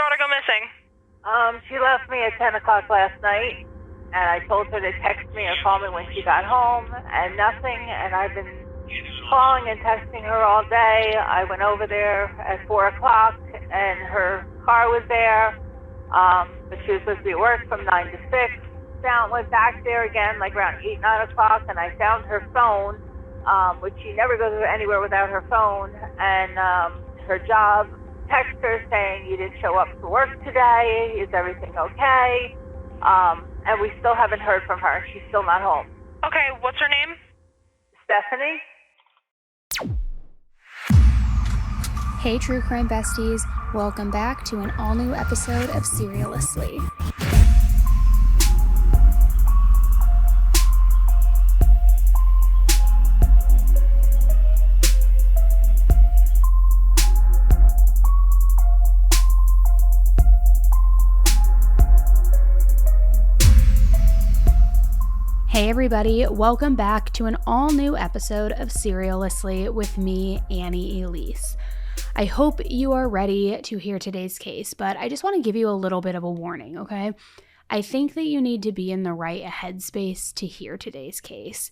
daughter go missing? She left me at 10 o'clock last night, and I told her to text me or call me when she got home, and nothing, and I've been calling and texting her all day. I went over there at 4 o'clock, and her car was there, but she was supposed to be at work from 9 to 6. Went back there again, like around 8, 9 o'clock, and I found her phone, which she never goes anywhere without her phone, and her job text her saying, you didn't show up for work today, is everything okay? And we still haven't heard from her. She's still not home. Okay, what's her name? Stephanie. Hey True Crime Besties, welcome back to an all-new episode of SERIALously. Hey everybody, welcome back to an all-new episode of SERIALously with me, Annie Elise. I hope you are ready to hear today's case, but I just want to give you a little bit of a warning, okay? I think that you need to be in the right headspace to hear today's case.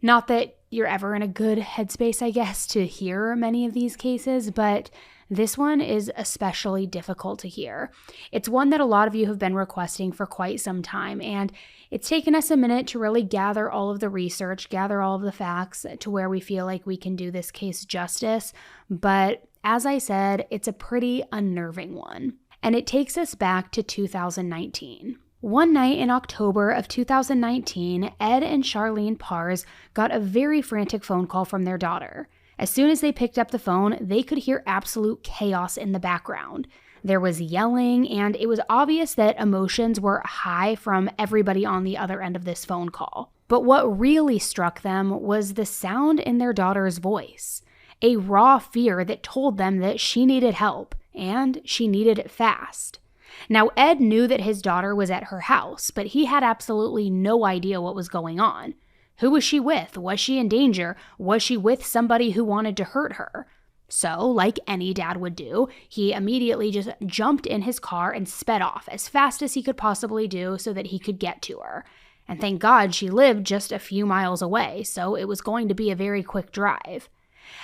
Not that you're ever in a good headspace, I guess, to hear many of these cases, but this one is especially difficult to hear. It's one that a lot of you have been requesting for quite some time, and it's taken us a minute to really gather all of the research, gather all of the facts to where we feel like we can do this case justice, but as I said, it's a pretty unnerving one. And it takes us back to 2019. One night in October of 2019, Ed and Charlene Parze got a very frantic phone call from their daughter. As soon as they picked up the phone, they could hear absolute chaos in the background. There was yelling, and it was obvious that emotions were high from everybody on the other end of this phone call. But what really struck them was the sound in their daughter's voice. A raw fear that told them that she needed help, and she needed it fast. Now, Ed knew that his daughter was at her house, but he had absolutely no idea what was going on. Who was she with? Was she in danger? Was she with somebody who wanted to hurt her? So, like any dad would do, he immediately just jumped in his car and sped off as fast as he could possibly do so that he could get to her. And thank God she lived just a few miles away, so it was going to be a very quick drive.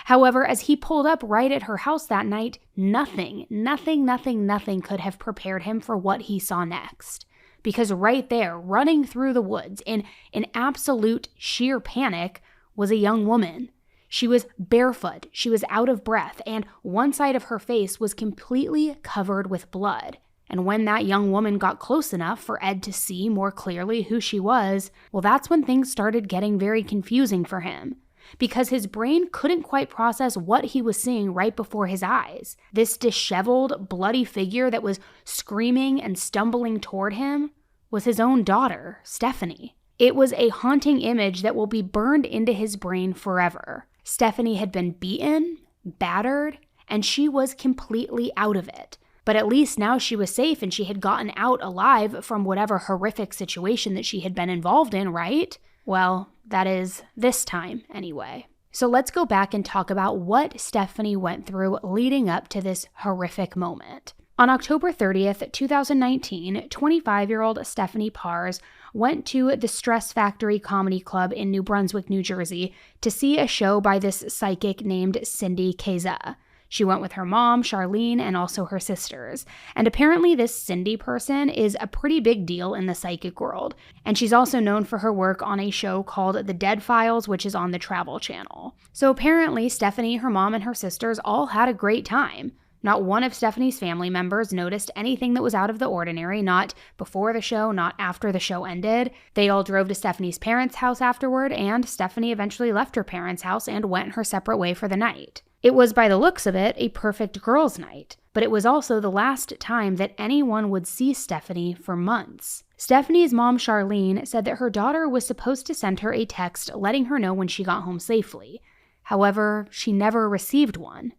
However, as he pulled up right at her house that night, nothing could have prepared him for what he saw next. Because right there, running through the woods in absolute sheer panic, was a young woman. She was barefoot, she was out of breath, and one side of her face was completely covered with blood. And when that young woman got close enough for Ed to see more clearly who she was, well, that's when things started getting very confusing for him. Because his brain couldn't quite process what he was seeing right before his eyes. This disheveled, bloody figure that was screaming and stumbling toward him was his own daughter, Stephanie. It was a haunting image that will be burned into his brain forever. Stephanie had been beaten, battered, and she was completely out of it. But at least now she was safe and she had gotten out alive from whatever horrific situation that she had been involved in, right? Well, that is this time anyway. So let's go back and talk about what Stephanie went through leading up to this horrific moment. On October 30th, 2019, 25-year-old Stephanie Parze went to the Stress Factory Comedy Club in New Brunswick, New Jersey to see a show by this psychic named Cindy Keza. She went with her mom, Charlene, and also her sisters. And apparently this Cindy person is a pretty big deal in the psychic world. And she's also known for her work on a show called The Dead Files, which is on the Travel Channel. So apparently Stephanie, her mom, and her sisters all had a great time. Not one of Stephanie's family members noticed anything that was out of the ordinary, not before the show, not after the show ended. They all drove to Stephanie's parents' house afterward, and Stephanie eventually left her parents' house and went her separate way for the night. It was, by the looks of it, a perfect girls' night, but it was also the last time that anyone would see Stephanie for months. Stephanie's mom, Charlene, said that her daughter was supposed to send her a text letting her know when she got home safely. However, she never received one.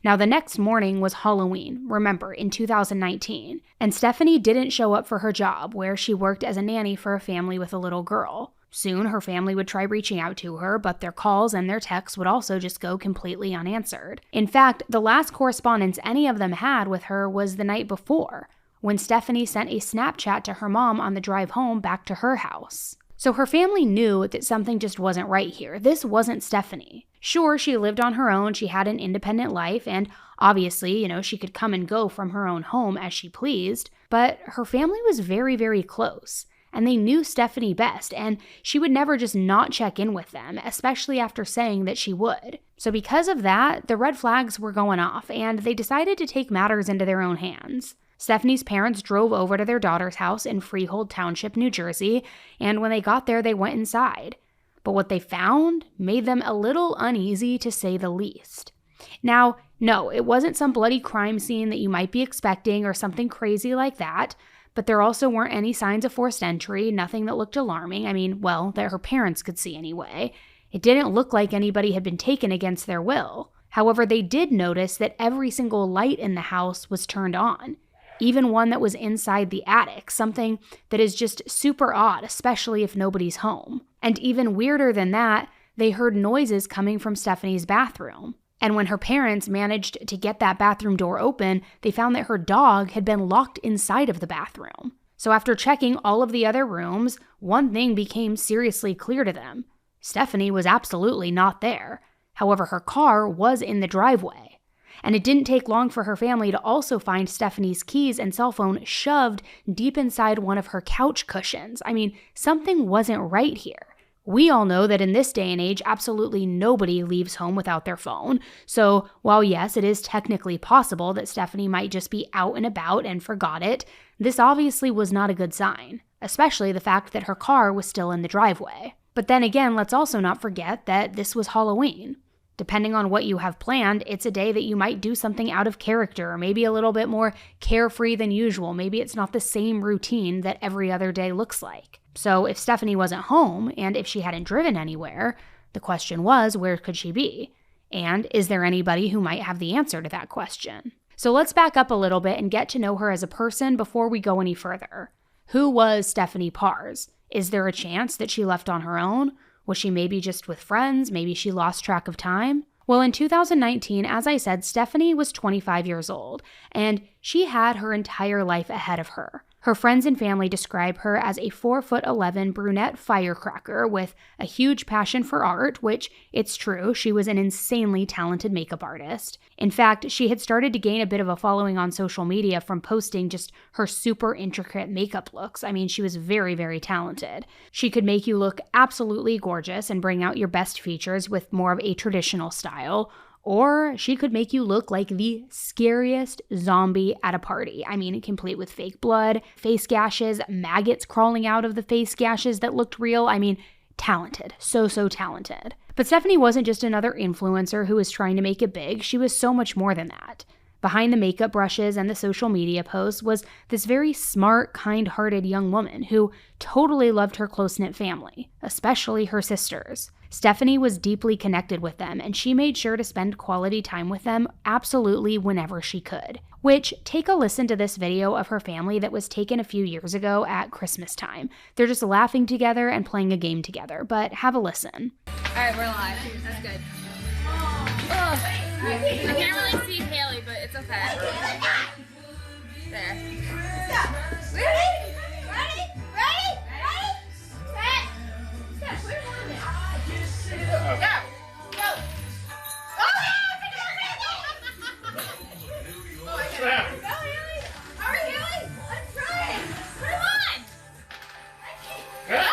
Now, the next morning was Halloween, remember, in 2019, and Stephanie didn't show up for her job, where she worked as a nanny for a family with a little girl. Soon, her family would try reaching out to her, but their calls and their texts would also just go completely unanswered. In fact, the last correspondence any of them had with her was the night before, when Stephanie sent a Snapchat to her mom on the drive home back to her house. So her family knew that something just wasn't right here. This wasn't Stephanie. Sure, she lived on her own, she had an independent life, and obviously, she could come and go from her own home as she pleased, but her family was very, very close, and they knew Stephanie best, and she would never just not check in with them, especially after saying that she would. So because of that, the red flags were going off, and they decided to take matters into their own hands. Stephanie's parents drove over to their daughter's house in Freehold Township, New Jersey, and when they got there, they went inside. But what they found made them a little uneasy, to say the least. Now, no, it wasn't some bloody crime scene that you might be expecting or something crazy like that, but there also weren't any signs of forced entry, nothing that looked alarming. That her parents could see anyway. It didn't look like anybody had been taken against their will. However, they did notice that every single light in the house was turned on. Even one that was inside the attic, something that is just super odd, especially if nobody's home. And even weirder than that, they heard noises coming from Stephanie's bathroom. And when her parents managed to get that bathroom door open, they found that her dog had been locked inside of the bathroom. So after checking all of the other rooms, one thing became seriously clear to them. Stephanie was absolutely not there. However, her car was in the driveway. And it didn't take long for her family to also find Stephanie's keys and cell phone shoved deep inside one of her couch cushions. Something wasn't right here. We all know that in this day and age, absolutely nobody leaves home without their phone. So while yes, it is technically possible that Stephanie might just be out and about and forgot it, this obviously was not a good sign, especially the fact that her car was still in the driveway. But then again, let's also not forget that this was Halloween. Depending on what you have planned, it's a day that you might do something out of character, or maybe a little bit more carefree than usual. Maybe it's not the same routine that every other day looks like. So if Stephanie wasn't home, and if she hadn't driven anywhere, the question was, where could she be? And is there anybody who might have the answer to that question? So let's back up a little bit and get to know her as a person before we go any further. Who was Stephanie Parze? Is there a chance that she left on her own? Was she maybe just with friends? Maybe she lost track of time? Well, in 2019, as I said, Stephanie was 25 years old, and she had her entire life ahead of her. Her friends and family describe her as a 4'11" brunette firecracker with a huge passion for art, which, it's true, she was an insanely talented makeup artist. In fact, she had started to gain a bit of a following on social media from posting just her super intricate makeup looks. She was very, very talented. She could make you look absolutely gorgeous and bring out your best features with more of a traditional style, or she could make you look like the scariest zombie at a party. Complete with fake blood, face gashes, maggots crawling out of the face gashes that looked real. Talented. So talented. But Stephanie wasn't just another influencer who was trying to make it big. She was so much more than that. Behind the makeup brushes and the social media posts was this very smart, kind-hearted young woman who totally loved her close-knit family, especially her sisters. Stephanie was deeply connected with them, and she made sure to spend quality time with them absolutely whenever she could. Which, take a listen to this video of her family that was taken a few years ago at Christmas time. They're just laughing together and playing a game together, but have a listen. All right, we're live. That's good. I can't really see Haley, but it's okay. There. Ready? Set. Where's Lumen? Go. Oh, yeah! Go, Haley. All right, Haley. Let's try it. Come on.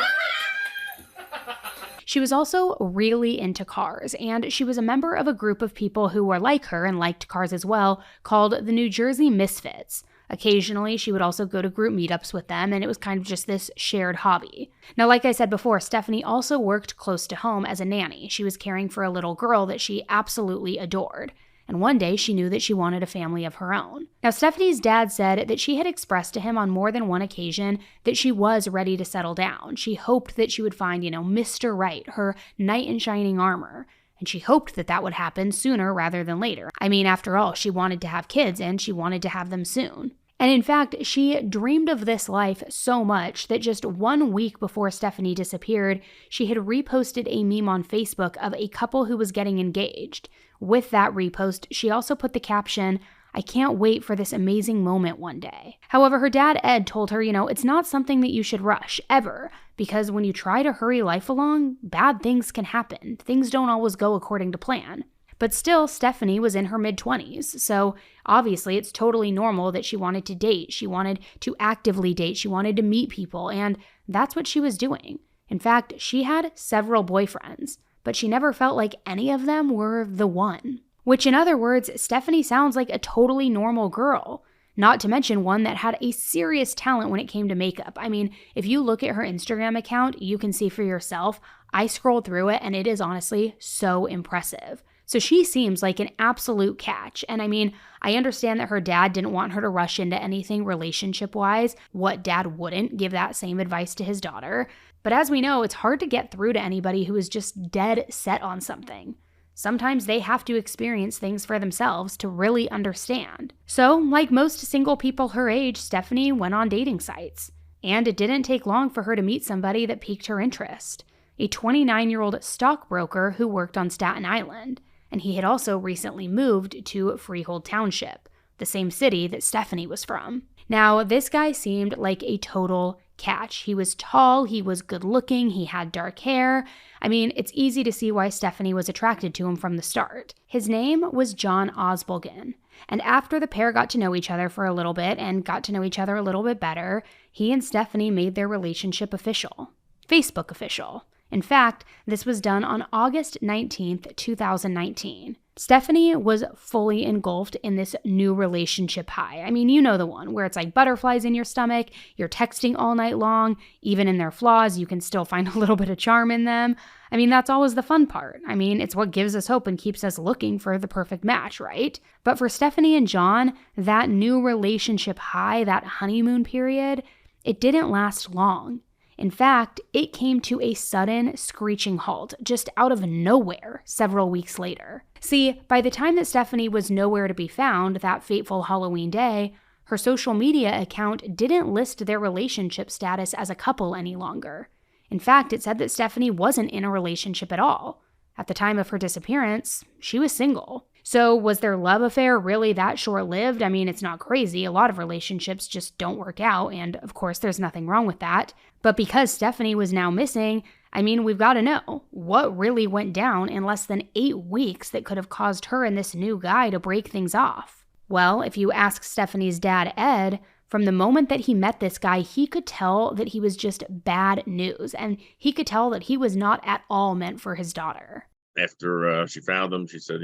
She was also really into cars, and she was a member of a group of people who were like her and liked cars as well, called the New Jersey Misfits. Occasionally, she would also go to group meetups with them, and it was kind of just this shared hobby. Now, like I said before, Stephanie also worked close to home as a nanny. She was caring for a little girl that she absolutely adored. And one day, she knew that she wanted a family of her own. Now, Stephanie's dad said that she had expressed to him on more than one occasion that she was ready to settle down. She hoped that she would find, Mr. Right, her knight in shining armor. And she hoped that that would happen sooner rather than later. After all, she wanted to have kids, and she wanted to have them soon. And in fact, she dreamed of this life so much that just 1 week before Stephanie disappeared, she had reposted a meme on Facebook of a couple who was getting engaged. With that repost, she also put the caption, "I can't wait for this amazing moment one day." However, her dad, Ed, told her, it's not something that you should rush, ever, because when you try to hurry life along, bad things can happen. Things don't always go according to plan. But still, Stephanie was in her mid-20s, so obviously it's totally normal that she wanted to date. She wanted to actively date. She wanted to meet people, and that's what she was doing. In fact, she had several boyfriends, but she never felt like any of them were the one. Which, in other words, Stephanie sounds like a totally normal girl. Not to mention one that had a serious talent when it came to makeup. I mean, if you look at her Instagram account, you can see for yourself. I scrolled through it, and it is honestly so impressive. So she seems like an absolute catch. And I mean, I understand that her dad didn't want her to rush into anything relationship-wise. What dad wouldn't give that same advice to his daughter? But as we know, it's hard to get through to anybody who is just dead set on something. Sometimes they have to experience things for themselves to really understand. So, like most single people her age, Stephanie went on dating sites. And it didn't take long for her to meet somebody that piqued her interest. A 29-year-old stockbroker who worked on Staten Island. And he had also recently moved to Freehold Township, the same city that Stephanie was from. Now, this guy seemed like a total catch. He was tall, he was good looking, he had dark hair. I mean, it's easy to see why Stephanie was attracted to him from the start. His name was John Ozbilgen. And after the pair got to know each other for a little bit and got to know each other a little bit better, he and Stephanie made their relationship official. Facebook official. In fact, this was done on August 19th, 2019. Stephanie was fully engulfed in this new relationship high. I mean, you know the one where it's like butterflies in your stomach, you're texting all night long, even in their flaws, you can still find a little bit of charm in them. I mean, that's always the fun part. I mean, it's what gives us hope and keeps us looking for the perfect match, right? But for Stephanie and John, that new relationship high, that honeymoon period, it didn't last long. In fact, it came to a sudden screeching halt just out of nowhere several weeks later. See, by the time that Stephanie was nowhere to be found that fateful Halloween day, her social media account didn't list their relationship status as a couple any longer. In fact, it said that Stephanie wasn't in a relationship at all. At the time of her disappearance, she was single. So was their love affair really that short-lived? I mean, it's not crazy. A lot of relationships just don't work out, and of course there's nothing wrong with that. But because Stephanie was now missing, I mean, we've got to know what really went down in less than 8 weeks that could have caused her and this new guy to break things off. Well, if you ask Stephanie's dad, Ed, from the moment that he met this guy, he could tell that he was just bad news, and he could tell that he was not at all meant for his daughter. After she found him, she said,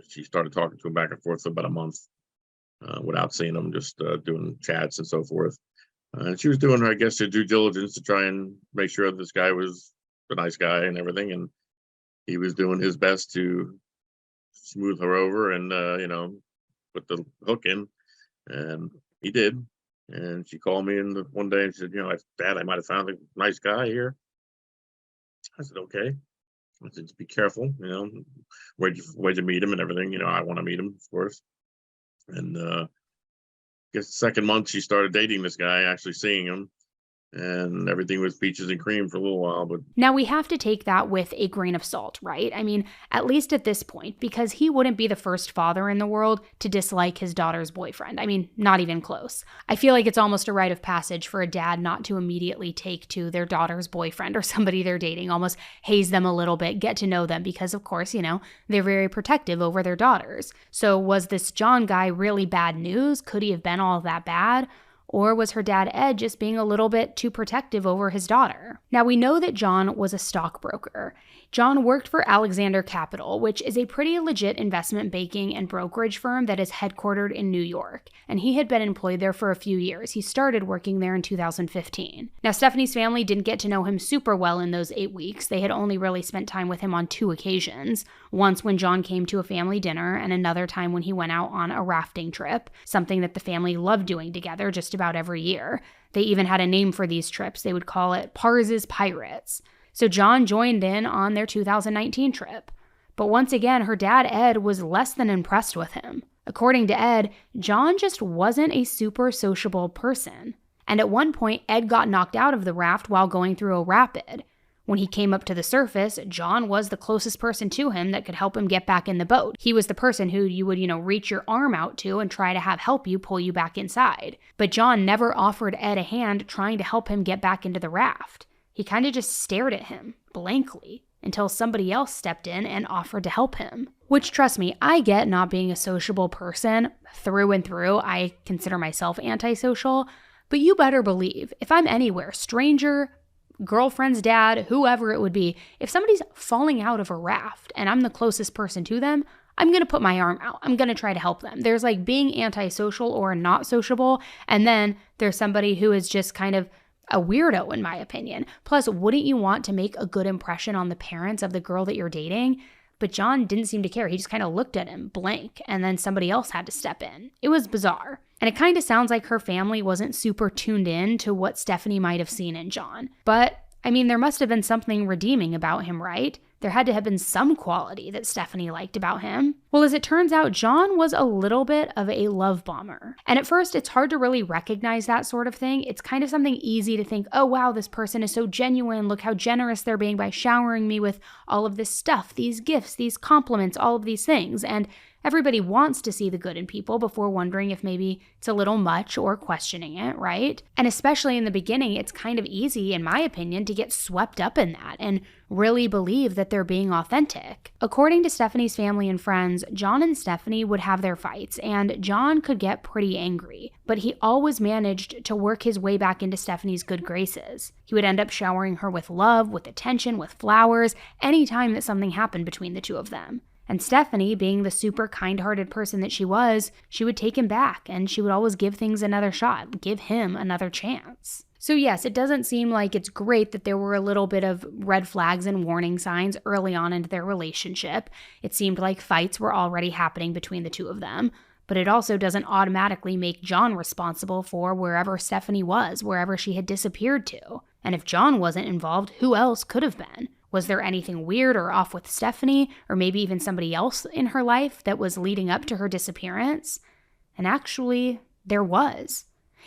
she started talking to him back and forth for about a month without seeing him, just doing chats and so forth. And she was doing, I guess, her due diligence to try and make sure this guy was a nice guy and everything. And he was doing his best to smooth her over and, put the hook in. And he did. And she called me one day and said, Dad, I might have found a nice guy here. I said, okay. I said, be careful, where'd you meet him and everything. I want to meet him, of course. And I guess the second month she started dating this guy, actually seeing him. And everything was peaches and cream for a little while. But now we have to take that with a grain of salt, right? I mean, at least at this point, because he wouldn't be the first father in the world to dislike his daughter's boyfriend. I mean, not even close. I feel like it's almost a rite of passage for a dad not to immediately take to their daughter's boyfriend or somebody they're dating, almost haze them a little bit, get to know them, because of course, they're very protective over their daughters. So was this John guy really bad news? Could he have been all that bad? Or was her dad, Ed, just being a little bit too protective over his daughter? Now, we know that John was a stockbroker. John worked for Alexander Capital, which is a pretty legit investment banking and brokerage firm that is headquartered in New York. And he had been employed there for a few years. He started working there in 2015. Now, Stephanie's family didn't get to know him super well in those 8 weeks. They had only really spent time with him on 2 occasions. Once when John came to a family dinner, and another time when he went out on a rafting trip, something that the family loved doing together just about every year. They even had a name for these trips. They would call it Parze's Pirates. So John joined in on their 2019 trip. But once again, her dad, Ed, was less than impressed with him. According to Ed, John just wasn't a super sociable person. And at one point, Ed got knocked out of the raft while going through a rapid. When he came up to the surface, John was the closest person to him that could help him get back in the boat. He was the person who you would, reach your arm out to and try to have help you pull you back inside. But John never offered Ed a hand trying to help him get back into the raft. He kind of just stared at him, blankly, until somebody else stepped in and offered to help him. Which, trust me, I get not being a sociable person through and through. I consider myself antisocial. But you better believe, if I'm anywhere, stranger, girlfriend's dad, whoever it would be, if somebody's falling out of a raft and I'm the closest person to them, I'm going to put my arm out. I'm going to try to help them. There's like being antisocial or not sociable, and then there's somebody who is just kind of a weirdo, in my opinion. Plus, wouldn't you want to make a good impression on the parents of the girl that you're dating? But John didn't seem to care. He just kind of looked at him blank, and then somebody else had to step in. It was bizarre. And it kind of sounds like her family wasn't super tuned in to what Stephanie might have seen in John. But, there must have been something redeeming about him, right? There had to have been some quality that Stephanie liked about him. Well, as it turns out, John was a little bit of a love bomber. And at first, it's hard to really recognize that sort of thing. It's kind of something easy to think, oh wow, this person is so genuine. Look how generous they're being by showering me with all of this stuff, these gifts, these compliments, all of these things. And everybody wants to see the good in people before wondering if maybe it's a little much or questioning it, right? And especially in the beginning, it's kind of easy, in my opinion, to get swept up in that and really believe that they're being authentic. According to Stephanie's family and friends, John and Stephanie would have their fights, and John could get pretty angry, but he always managed to work his way back into Stephanie's good graces. He would end up showering her with love, with attention, with flowers, anytime that something happened between the two of them. And Stephanie, being the super kind-hearted person that she would take him back, and she would always give things another shot, give him another chance. So yes, it doesn't seem like it's great that there were a little bit of red flags and warning signs early on into their relationship. It seemed like fights were already happening between the two of them. But it also doesn't automatically make John responsible for wherever Stephanie was, wherever she had disappeared to. And if John wasn't involved, who else could have been? Was there anything weird or off with Stephanie, or maybe even somebody else in her life that was leading up to her disappearance? And actually, there was.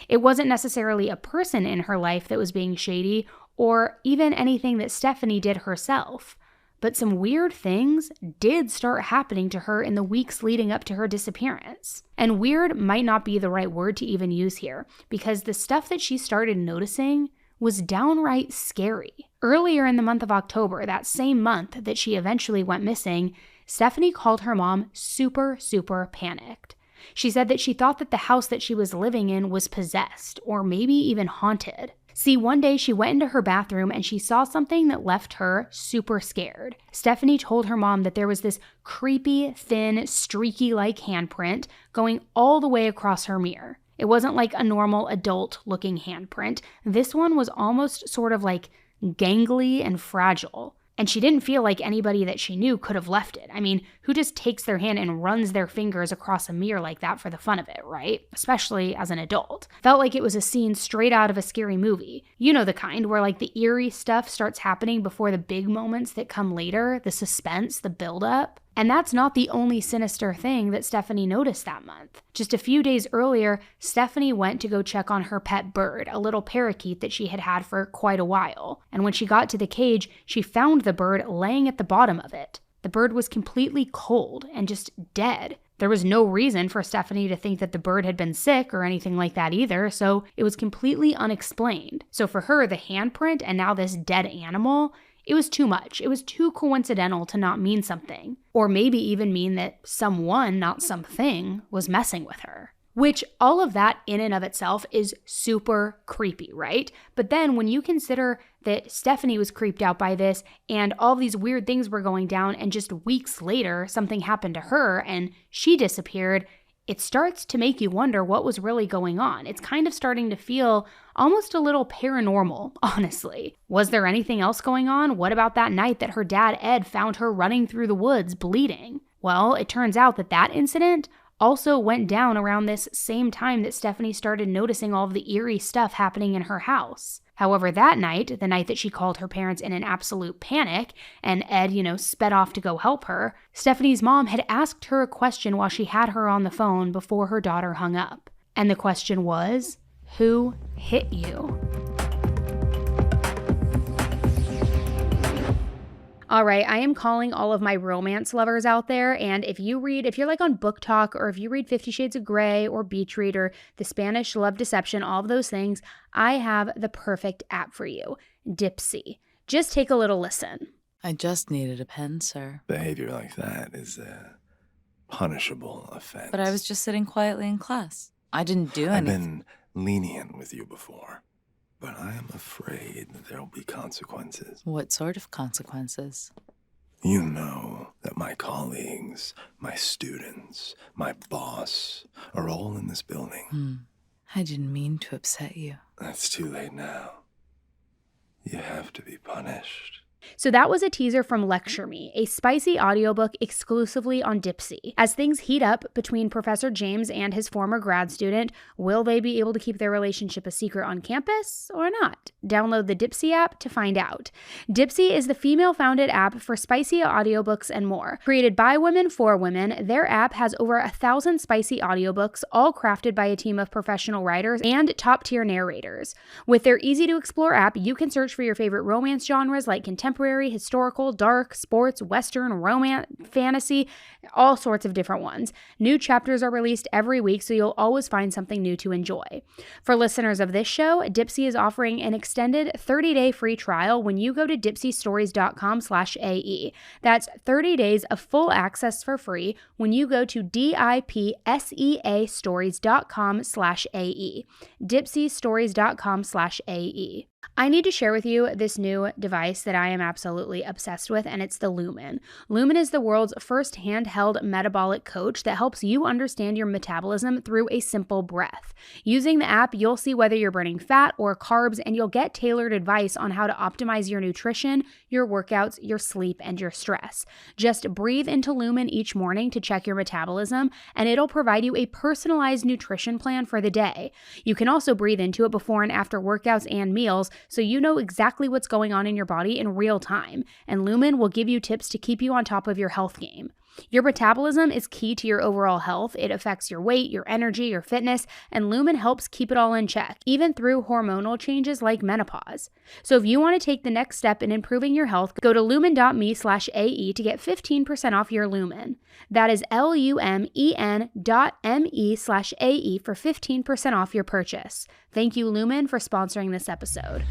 It wasn't necessarily a person in her life that was being shady, or even anything that Stephanie did herself. But some weird things did start happening to her in the weeks leading up to her disappearance. And weird might not be the right word to even use here, because the stuff that she started noticing was downright scary. Earlier in the month of October, that same month that she eventually went missing, Stephanie called her mom super panicked. She said that she thought that the house that she was living in was possessed, or maybe even haunted. See, one day she went into her bathroom and she saw something that left her super scared. Stephanie told her mom that there was this creepy, thin, streaky-like handprint going all the way across her mirror. It wasn't like a normal adult-looking handprint. This one was almost sort of like gangly and fragile. And she didn't feel like anybody that she knew could have left it. Who just takes their hand and runs their fingers across a mirror like that for the fun of it, right? Especially as an adult. Felt like it was a scene straight out of a scary movie. You know the kind where like the eerie stuff starts happening before the big moments that come later, the suspense, the buildup. And that's not the only sinister thing that Stephanie noticed that month. Just a few days earlier, Stephanie went to go check on her pet bird, a little parakeet that she had had for quite a while. And when she got to the cage, she found the bird laying at the bottom of it. The bird was completely cold and just dead. There was no reason for Stephanie to think that the bird had been sick or anything like that either, so it was completely unexplained. So for her, the handprint and now this dead animal, it was too much. It was too coincidental to not mean something. Or maybe even mean that someone, not something, was messing with her. Which all of that in and of itself is super creepy, right? But then when you consider that Stephanie was creeped out by this and all these weird things were going down and just weeks later something happened to her and she disappeared, it starts to make you wonder what was really going on. It's kind of starting to feel almost a little paranormal, honestly. Was there anything else going on? What about that night that her dad, Ed, found her running through the woods bleeding? Well, it turns out that that incident also went down around this same time that Stephanie started noticing all of the eerie stuff happening in her house. However, that night, the night that she called her parents in an absolute panic, and Ed, sped off to go help her, Stephanie's mom had asked her a question while she had her on the phone before her daughter hung up. And the question was, who hit you? All right, I am calling all of my romance lovers out there, and if you're like on Book Talk, or if you read 50 Shades of Grey or Beach Read or The Spanish Love Deception, all of those things, I have the perfect app for you, Dipsea. Just take a little listen. I just needed a pen, sir. Behavior like that is a punishable offense. But I was just sitting quietly in class. I didn't do anything. I've been lenient with you before. But I am afraid that there will be consequences. What sort of consequences? You know that my colleagues, my students, my boss are all in this building. I didn't mean to upset you. That's too late now. You have to be punished. So that was a teaser from Lecture Me, a spicy audiobook exclusively on Dipsea. As things heat up between Professor James and his former grad student, will they be able to keep their relationship a secret on campus or not? Download the Dipsea app to find out. Dipsea is the female-founded app for spicy audiobooks and more. Created by women for women, their app has over 1,000 spicy audiobooks, all crafted by a team of professional writers and top-tier narrators. With their easy-to-explore app, you can search for your favorite romance genres like contemporary, historical, dark, sports, western, romance, fantasy, all sorts of different ones. New chapters are released every week, so you'll always find something new to enjoy. For listeners of this show, Dipsea is offering an extended 30-day free trial when you go to dipseastories.com/AE. That's 30 days of full access for free when you go to dipseastories.com/AE. dipseastories.com/AE. I need to share with you this new device that I am absolutely obsessed with, and it's the Lumen. Lumen is the world's first handheld metabolic coach that helps you understand your metabolism through a simple breath. Using the app, you'll see whether you're burning fat or carbs, and you'll get tailored advice on how to optimize your nutrition, your workouts, your sleep, and your stress. Just breathe into Lumen each morning to check your metabolism, and it'll provide you a personalized nutrition plan for the day. You can also breathe into it before and after workouts and meals, so you know exactly what's going on in your body in real time, and Lumen will give you tips to keep you on top of your health game. Your metabolism is key to your overall health. It affects your weight, your energy, your fitness, and Lumen helps keep it all in check, even through hormonal changes like menopause. So if you want to take the next step in improving your health, go to lumen.me/AE to get 15% off your Lumen. That is lumen.me/AE for 15% off your purchase. Thank you, Lumen, for sponsoring this episode.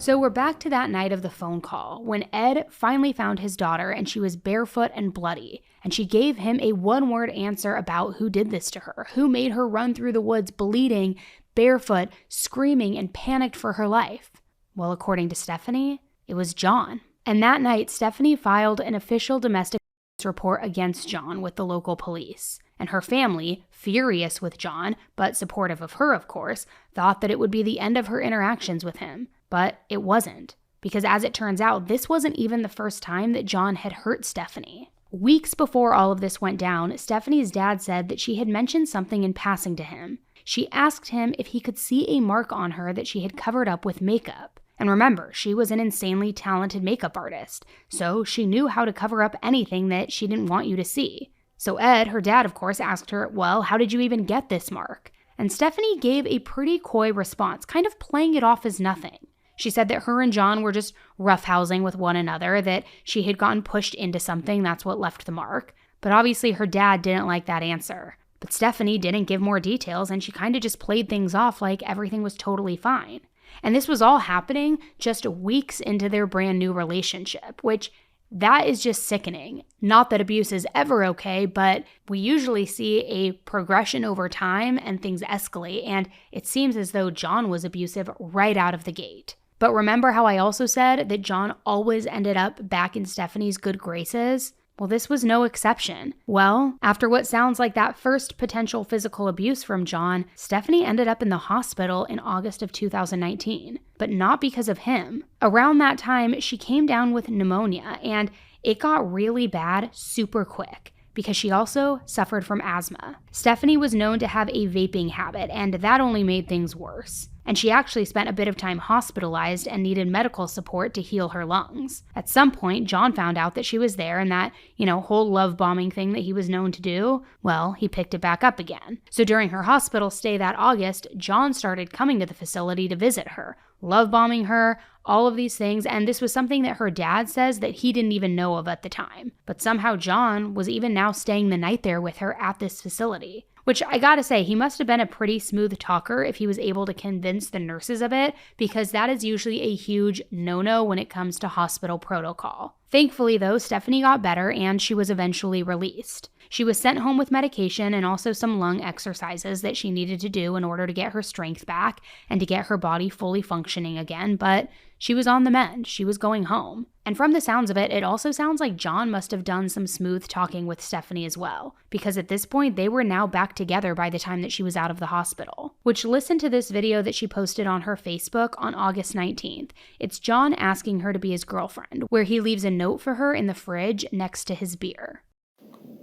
So we're back to that night of the phone call when Ed finally found his daughter and she was barefoot and bloody, and she gave him a one-word answer about who did this to her, who made her run through the woods bleeding, barefoot, screaming, and panicked for her life. Well, according to Stephanie, it was John. And that night, Stephanie filed an official domestic report against John with the local police. And her family, furious with John, but supportive of her, of course, thought that it would be the end of her interactions with him. But it wasn't, because as it turns out, this wasn't even the first time that John had hurt Stephanie. Weeks before all of this went down, Stephanie's dad said that she had mentioned something in passing to him. She asked him if he could see a mark on her that she had covered up with makeup. And remember, she was an insanely talented makeup artist, so she knew how to cover up anything that she didn't want you to see. So Ed, her dad, of course, asked her, well, how did you even get this mark? And Stephanie gave a pretty coy response, kind of playing it off as nothing. She said that her and John were just roughhousing with one another, that she had gotten pushed into something, that's what left the mark. But obviously her dad didn't like that answer. But Stephanie didn't give more details, and she kind of just played things off like everything was totally fine. And this was all happening just weeks into their brand new relationship, which that is just sickening. Not that abuse is ever okay, but we usually see a progression over time and things escalate, and it seems as though John was abusive right out of the gate. But remember how I also said that John always ended up back in Stephanie's good graces? Well, this was no exception. Well, after what sounds like that first potential physical abuse from John, Stephanie ended up in the hospital in August of 2019, but not because of him. Around that time, she came down with pneumonia, and it got really bad super quick, because she also suffered from asthma. Stephanie was known to have a vaping habit, and that only made things worse. And she actually spent a bit of time hospitalized and needed medical support to heal her lungs. At some point, John found out that she was there, and that, whole love bombing thing that he was known to do, well, he picked it back up again. So during her hospital stay that August, John started coming to the facility to visit her, love bombing her, all of these things, and this was something that her dad says that he didn't even know of at the time. But somehow John was even now staying the night there with her at this facility. Which I gotta say, he must have been a pretty smooth talker if he was able to convince the nurses of it, because that is usually a huge no-no when it comes to hospital protocol. Thankfully though, Stephanie got better and she was eventually released. She was sent home with medication and also some lung exercises that she needed to do in order to get her strength back and to get her body fully functioning again, but she was on the mend. She was going home. And from the sounds of it, it also sounds like John must have done some smooth talking with Stephanie as well, because at this point, they were now back together by the time that she was out of the hospital. Which, listen to this video that she posted on her Facebook on August 19th. It's John asking her to be his girlfriend, where he leaves a note for her in the fridge next to his beer.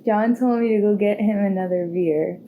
John told me to go get him another beer.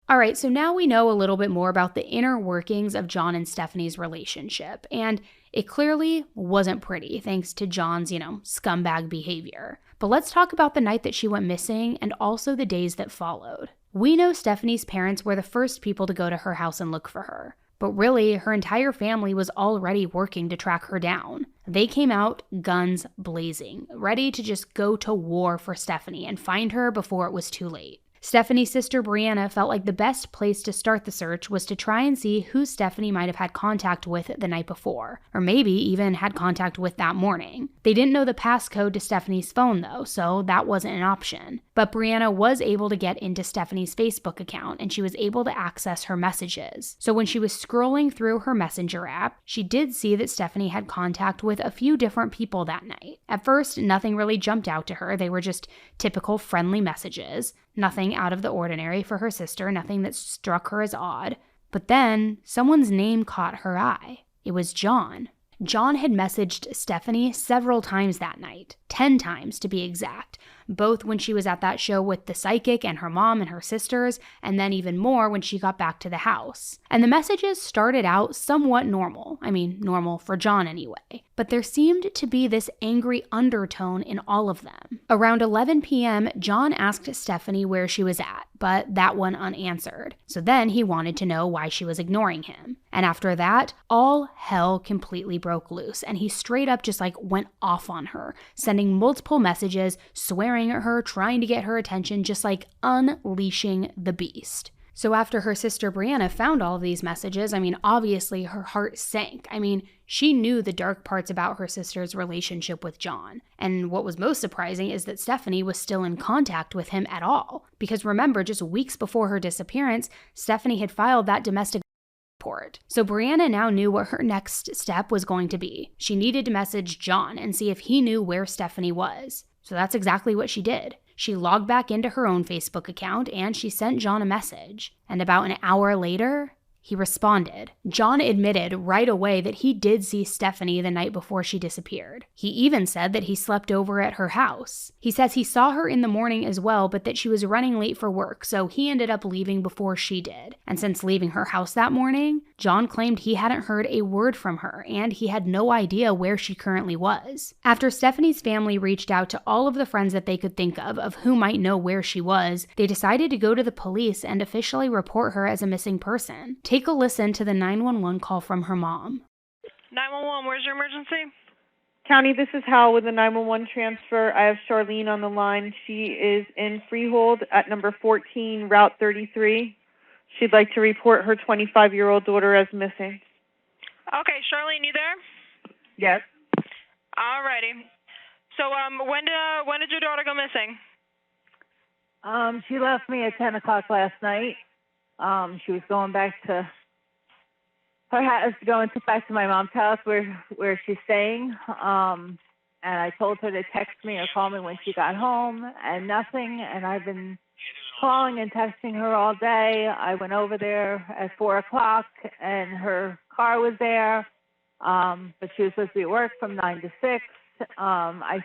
All right, so now we know a little bit more about the inner workings of John and Stephanie's relationship, and it clearly wasn't pretty thanks to John's, scumbag behavior. But let's talk about the night that she went missing and also the days that followed. We know Stephanie's parents were the first people to go to her house and look for her. But really, her entire family was already working to track her down. They came out guns blazing, ready to just go to war for Stephanie and find her before it was too late. Stephanie's sister Brianna felt like the best place to start the search was to try and see who Stephanie might have had contact with the night before, or maybe even had contact with that morning. They didn't know the passcode to Stephanie's phone though, so that wasn't an option. But Brianna was able to get into Stephanie's Facebook account, and she was able to access her messages. So when she was scrolling through her Messenger app, she did see that Stephanie had contact with a few different people that night. At first, nothing really jumped out to her. They were just typical friendly messages. Nothing out of the ordinary for her sister, nothing that struck her as odd. But then, someone's name caught her eye. It was John. John had messaged Stephanie several times that night, 10 times to be exact, both when she was at that show with the psychic and her mom and her sisters, and then even more when she got back to the house. And the messages started out somewhat normal. I mean, normal for John anyway. But there seemed to be this angry undertone in all of them. Around 11 p.m., John asked Stephanie where she was at, but that went unanswered. So then he wanted to know why she was ignoring him. And after that, all hell completely broke loose, and he straight up just went off on her, sending multiple messages, swearing at her, trying to get her attention, just unleashing the beast. So after her sister Brianna found all of these messages, obviously her heart sank. She knew the dark parts about her sister's relationship with John. And what was most surprising is that Stephanie was still in contact with him at all. Because remember, just weeks before her disappearance, Stephanie had filed that domestic report. So Brianna now knew what her next step was going to be. She needed to message John and see if he knew where Stephanie was. So that's exactly what she did. She logged back into her own Facebook account and she sent John a message. And about an hour later, he responded. John admitted right away that he did see Stephanie the night before she disappeared. He even said that he slept over at her house. He says he saw her in the morning as well, but that she was running late for work, so he ended up leaving before she did. And since leaving her house that morning, John claimed he hadn't heard a word from her, and he had no idea where she currently was. After Stephanie's family reached out to all of the friends that they could think of who might know where she was, they decided to go to the police and officially report her as a missing person. Take a listen to the 911 call from her mom. 911, where's your emergency? County, this is Hal with the 911 transfer. I have Charlene on the line. She is in Freehold at number 14, Route 33. She'd like to report her 25-year-old daughter as missing. Okay, Charlene, you there? Yes. Alrighty. So, when did your daughter go missing? She left me at 10 o'clock last night. She was going back to her house, back to my mom's house where she's staying. And I told her to text me or call me when she got home, and nothing. And I've been calling and texting her all day. I went over there at 4 o'clock, and her car was there, but she was supposed to be at work from 9 to 6. I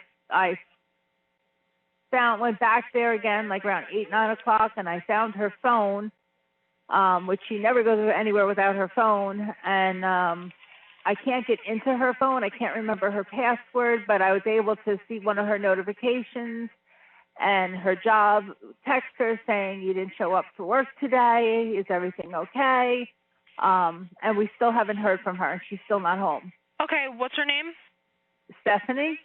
went back there again like around 8, 9 o'clock, and I found her phone, which she never goes anywhere without her phone, and I can't get into her phone. I can't remember her password, but I was able to see one of her notifications, and her job text her saying, "You didn't show up for work today. Is everything okay?" And we still haven't heard from her. She's still not home. Okay, what's her name? Stephanie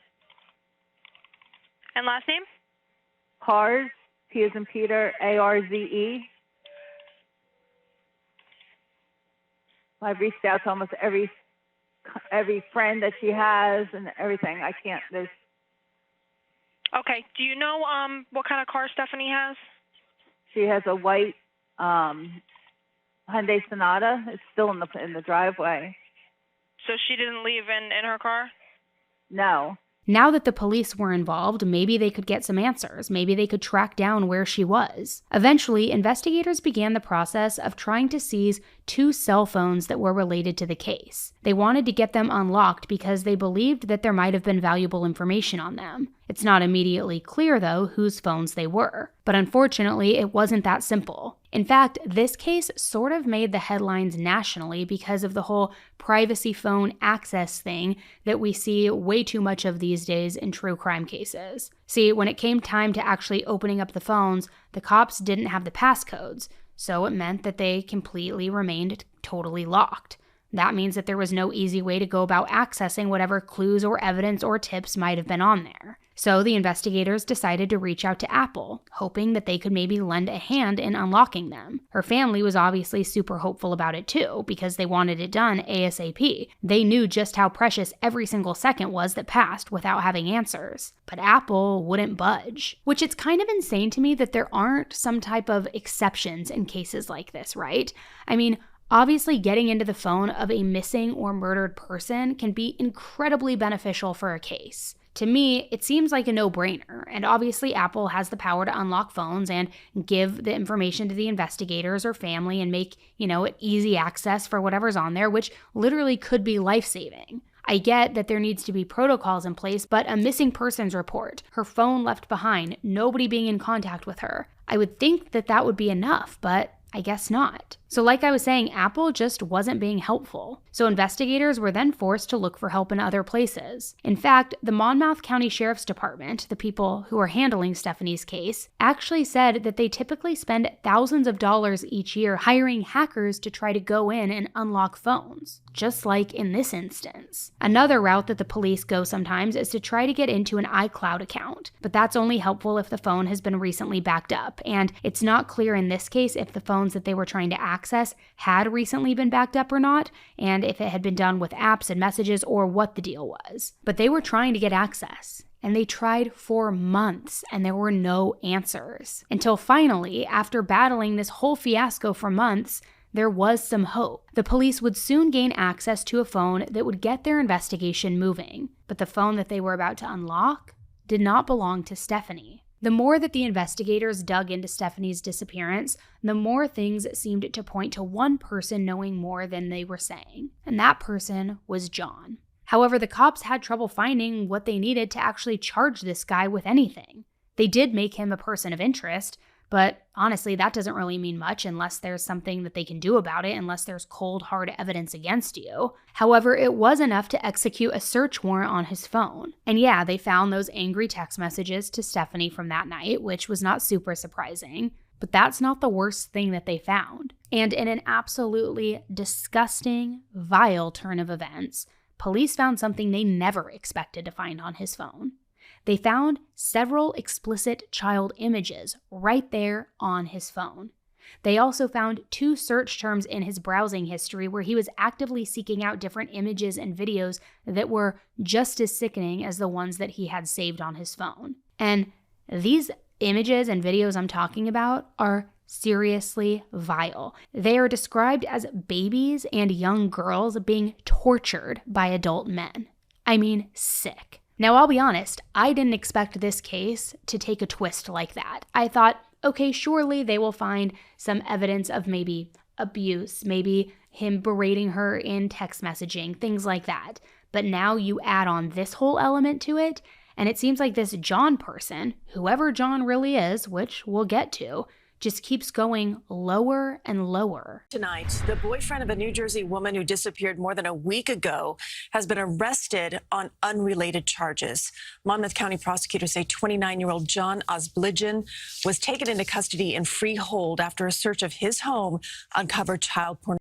And last name? Parze, P as in Peter, A-R-Z-E. I've reached out to almost every friend that she has and everything. I can't. Okay. Do you know what kind of car Stephanie has? She has a white Hyundai Sonata. It's still in the driveway. So she didn't leave in her car? No. Now that the police were involved, maybe they could get some answers. Maybe they could track down where she was. Eventually, investigators began the process of trying to seize 2 cell phones that were related to the case. They wanted to get them unlocked because they believed that there might have been valuable information on them. It's not immediately clear, though, whose phones they were. But unfortunately, it wasn't that simple. In fact, this case sort of made the headlines nationally because of the whole privacy phone access thing that we see way too much of these days in true crime cases. See, when it came time to actually opening up the phones, the cops didn't have the passcodes, so it meant that they completely remained totally locked. That means that there was no easy way to go about accessing whatever clues or evidence or tips might have been on there. So the investigators decided to reach out to Apple, hoping that they could maybe lend a hand in unlocking them. Her family was obviously super hopeful about it too, because they wanted it done ASAP. They knew just how precious every single second was that passed without having answers. But Apple wouldn't budge. Which it's kind of insane to me that there aren't some type of exceptions in cases like this, right? I mean, obviously, getting into the phone of a missing or murdered person can be incredibly beneficial for a case. To me, it seems like a no-brainer, and obviously Apple has the power to unlock phones and give the information to the investigators or family and make, it easy access for whatever's on there, which literally could be life-saving. I get that there needs to be protocols in place, but a missing persons report, her phone left behind, nobody being in contact with her, I would think that that would be enough, but I guess not. So like I was saying, Apple just wasn't being helpful. So investigators were then forced to look for help in other places. In fact, the Monmouth County Sheriff's Department, the people who are handling Stephanie's case, actually said that they typically spend thousands of dollars each year hiring hackers to try to go in and unlock phones, just like in this instance. Another route that the police go sometimes is to try to get into an iCloud account, but that's only helpful if the phone has been recently backed up, and it's not clear in this case if the phones that they were trying to access had recently been backed up or not, and if it had been done with apps and messages or what the deal was. But they were trying to get access, and they tried for months, and there were no answers. Until finally, after battling this whole fiasco for months, there was some hope. The police would soon gain access to a phone that would get their investigation moving, but the phone that they were about to unlock did not belong to Stephanie. The more that the investigators dug into Stephanie's disappearance, the more things seemed to point to one person knowing more than they were saying, and that person was John. However, the cops had trouble finding what they needed to actually charge this guy with anything. They did make him a person of interest, but honestly, that doesn't really mean much unless there's something that they can do about it, unless there's cold, hard evidence against you. However, it was enough to execute a search warrant on his phone. And yeah, they found those angry text messages to Stephanie from that night, which was not super surprising. But that's not the worst thing that they found. And in an absolutely disgusting, vile turn of events, police found something they never expected to find on his phone. They found several explicit child images right there on his phone. They also found 2 search terms in his browsing history where he was actively seeking out different images and videos that were just as sickening as the ones that he had saved on his phone. And these images and videos I'm talking about are seriously vile. They are described as babies and young girls being tortured by adult men. I mean, sick. Now, I'll be honest, I didn't expect this case to take a twist like that. I thought, okay, surely they will find some evidence of maybe abuse, maybe him berating her in text messaging, things like that. But now you add on this whole element to it, and it seems like this John person, whoever John really is, which we'll get to, just keeps going lower and lower. Tonight, the boyfriend of a New Jersey woman who disappeared more than a week ago has been arrested on unrelated charges. Monmouth County prosecutors say 29-year-old John Ozbilgen was taken into custody in freehold after a search of his home uncovered child pornography.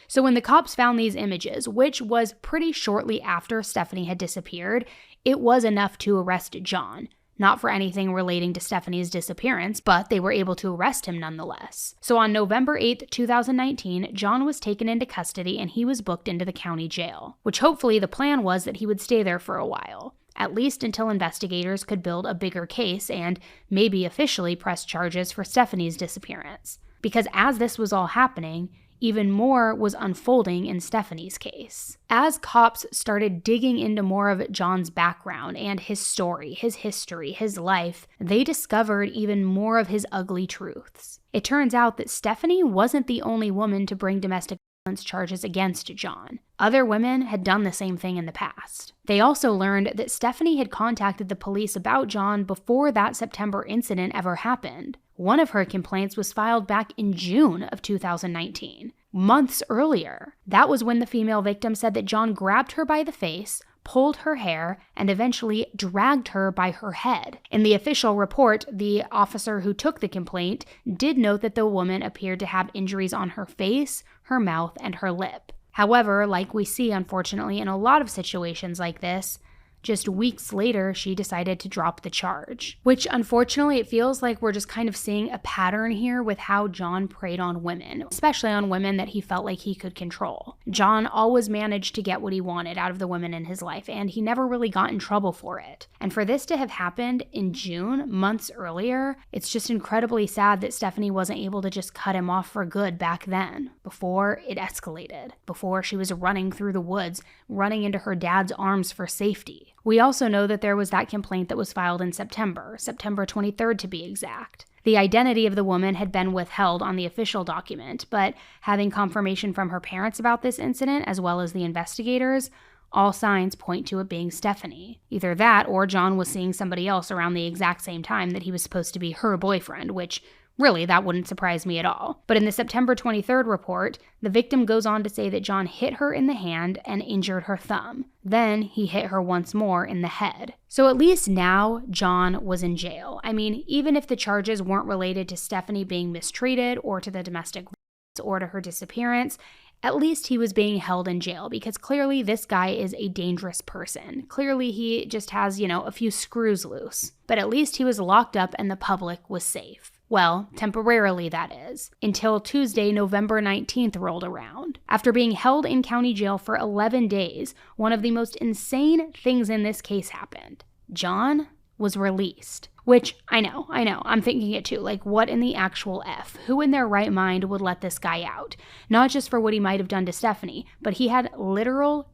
So when the cops found these images, which was pretty shortly after Stephanie had disappeared, it was enough to arrest John. Not for anything relating to Stephanie's disappearance, but they were able to arrest him nonetheless. So on November 8th, 2019, John was taken into custody and he was booked into the county jail, which hopefully the plan was that he would stay there for a while, at least until investigators could build a bigger case and maybe officially press charges for Stephanie's disappearance. Because as this was all happening, even more was unfolding in Stephanie's case. As cops started digging into more of John's background and his story, his history, his life, they discovered even more of his ugly truths. It turns out that Stephanie wasn't the only woman to bring domestic violence charges against John. Other women had done the same thing in the past. They also learned that Stephanie had contacted the police about John before that September incident ever happened. One of her complaints was filed back in June of 2019, months earlier. That was when the female victim said that John grabbed her by the face, pulled her hair, and eventually dragged her by her head. In the official report, the officer who took the complaint did note that the woman appeared to have injuries on her face, her mouth, and her lip. However, like we see unfortunately in a lot of situations like this, just weeks later, she decided to drop the charge. Which, unfortunately, it feels like we're just kind of seeing a pattern here with how John preyed on women, especially on women that he felt like he could control. John always managed to get what he wanted out of the women in his life, and he never really got in trouble for it. And for this to have happened in June, months earlier, it's just incredibly sad that Stephanie wasn't able to just cut him off for good back then, before it escalated, before she was running through the woods, running into her dad's arms for safety. We also know that there was that complaint that was filed in September 23rd to be exact. The identity of the woman had been withheld on the official document, but having confirmation from her parents about this incident, as well as the investigators, all signs point to it being Stephanie. Either that, or John was seeing somebody else around the exact same time that he was supposed to be her boyfriend, which really, that wouldn't surprise me at all. But in the September 23rd report, the victim goes on to say that John hit her in the hand and injured her thumb. Then he hit her once more in the head. So at least now, John was in jail. I mean, even if the charges weren't related to Stephanie being mistreated or to the domestic violence or to her disappearance, at least he was being held in jail because clearly this guy is a dangerous person. Clearly he just has, a few screws loose. But at least he was locked up and the public was safe. Well, temporarily that is, until Tuesday, November 19th rolled around. After being held in county jail for 11 days, one of the most insane things in this case happened. John was released. Which, I know, I'm thinking it too, like what in the actual F? Who in their right mind would let this guy out? Not just for what he might have done to Stephanie, but he had literal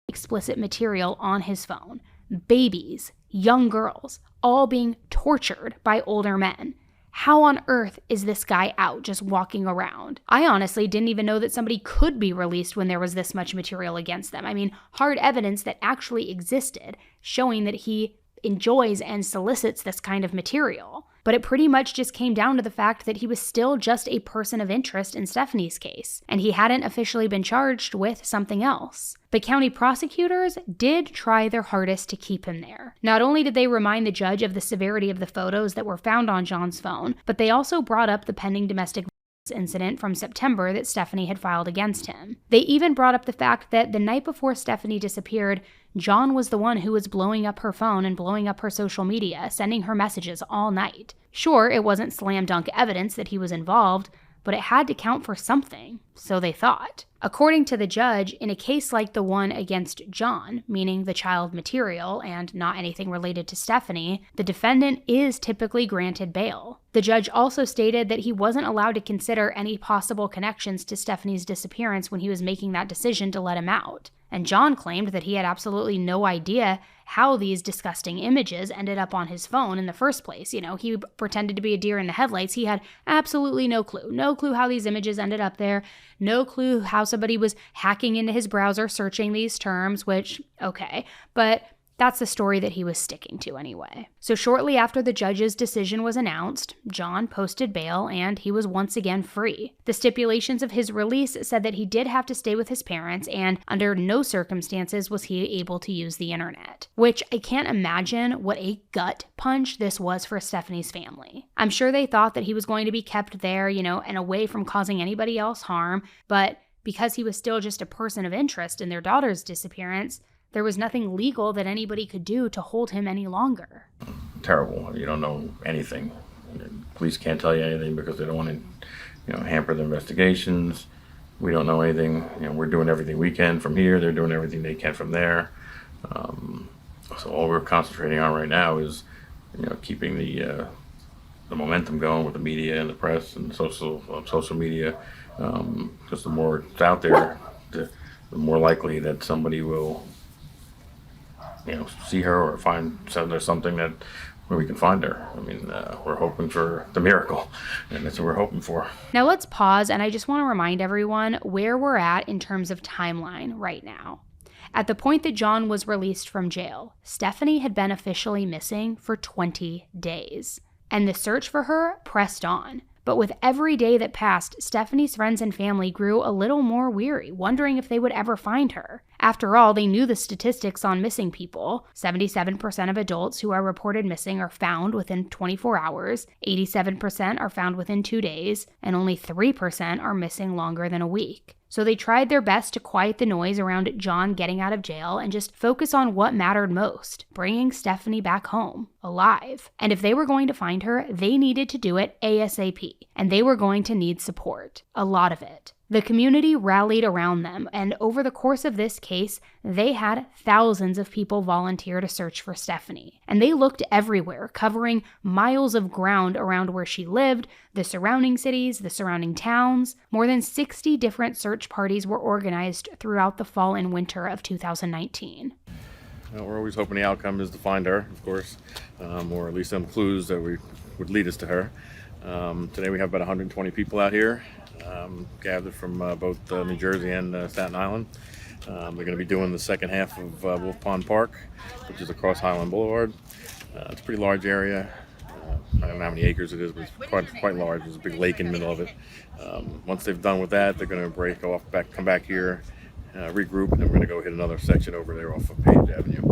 explicit material on his phone. Babies, young girls, all being tortured by older men. How on earth is this guy out just walking around? I honestly didn't even know that somebody could be released when there was this much material against them. I mean, hard evidence that actually existed, showing that he enjoys and solicits this kind of material. But it pretty much just came down to the fact that he was still just a person of interest in Stephanie's case, and he hadn't officially been charged with something else. But county prosecutors did try their hardest to keep him there. Not only did they remind the judge of the severity of the photos that were found on John's phone, but they also brought up the pending domestic incident from September that Stephanie had filed against him. They even brought up the fact that the night before Stephanie disappeared, John was the one who was blowing up her phone and blowing up her social media, sending her messages all night. Sure, it wasn't slam dunk evidence that he was involved, but it had to count for something, so they thought. According to the judge, in a case like the one against John, meaning the child material and not anything related to Stephanie, the defendant is typically granted bail. The judge also stated that he wasn't allowed to consider any possible connections to Stephanie's disappearance when he was making that decision to let him out. And John claimed that he had absolutely no idea how these disgusting images ended up on his phone in the first place. You know, he pretended to be a deer in the headlights. He had absolutely no clue. No clue how these images ended up there. No clue how somebody was hacking into his browser searching these terms, which, okay. But that's the story that he was sticking to anyway. So shortly after the judge's decision was announced, John posted bail and he was once again free. The stipulations of his release said that he did have to stay with his parents and under no circumstances was he able to use the internet. Which I can't imagine what a gut punch this was for Stephanie's family. I'm sure they thought that he was going to be kept there, and away from causing anybody else harm, but because he was still just a person of interest in their daughter's disappearance, there was nothing legal that anybody could do to hold him any longer. Terrible. You don't know anything. Police can't tell you anything because they don't want to, hamper the investigations. We don't know anything. We're doing everything we can from here. They're doing everything they can from there. So all we're concentrating on right now is, keeping the momentum going with the media and the press and social media. Because the more it's out there, the more likely that somebody will see her or find there's something where we can find her. We're hoping for the miracle, and that's what we're hoping for. Now let's pause, and I just want to remind everyone where we're at in terms of timeline right now. At the point that John was released from jail, Stephanie had been officially missing for 20 days, and the search for her pressed on. But with every day that passed, Stephanie's friends and family grew a little more weary, wondering if they would ever find her. After all, they knew the statistics on missing people. 77% of adults who are reported missing are found within 24 hours, 87% are found within 2 days, and only 3% are missing longer than a week. So they tried their best to quiet the noise around John getting out of jail and just focus on what mattered most, bringing Stephanie back home, alive. And if they were going to find her, they needed to do it ASAP, and they were going to need support, a lot of it. The community rallied around them, and over the course of this case, they had thousands of people volunteer to search for Stephanie. And they looked everywhere, covering miles of ground around where she lived, the surrounding cities, the surrounding towns. More than 60 different search parties were organized throughout the fall and winter of 2019. We're always hoping the outcome is to find her, of course, or at least some clues that would lead us to her. Today we have about 120 people out here. Gathered from both New Jersey and Staten Island. They're going to be doing the second half of Wolf Pond Park, which is across Highland Boulevard. It's a pretty large area. I don't know how many acres it is, but it's quite large. There's a big lake in the middle of it. Once they've done with that, they're going to come back here, regroup, and then we're going to go hit another section over there off of Page Avenue.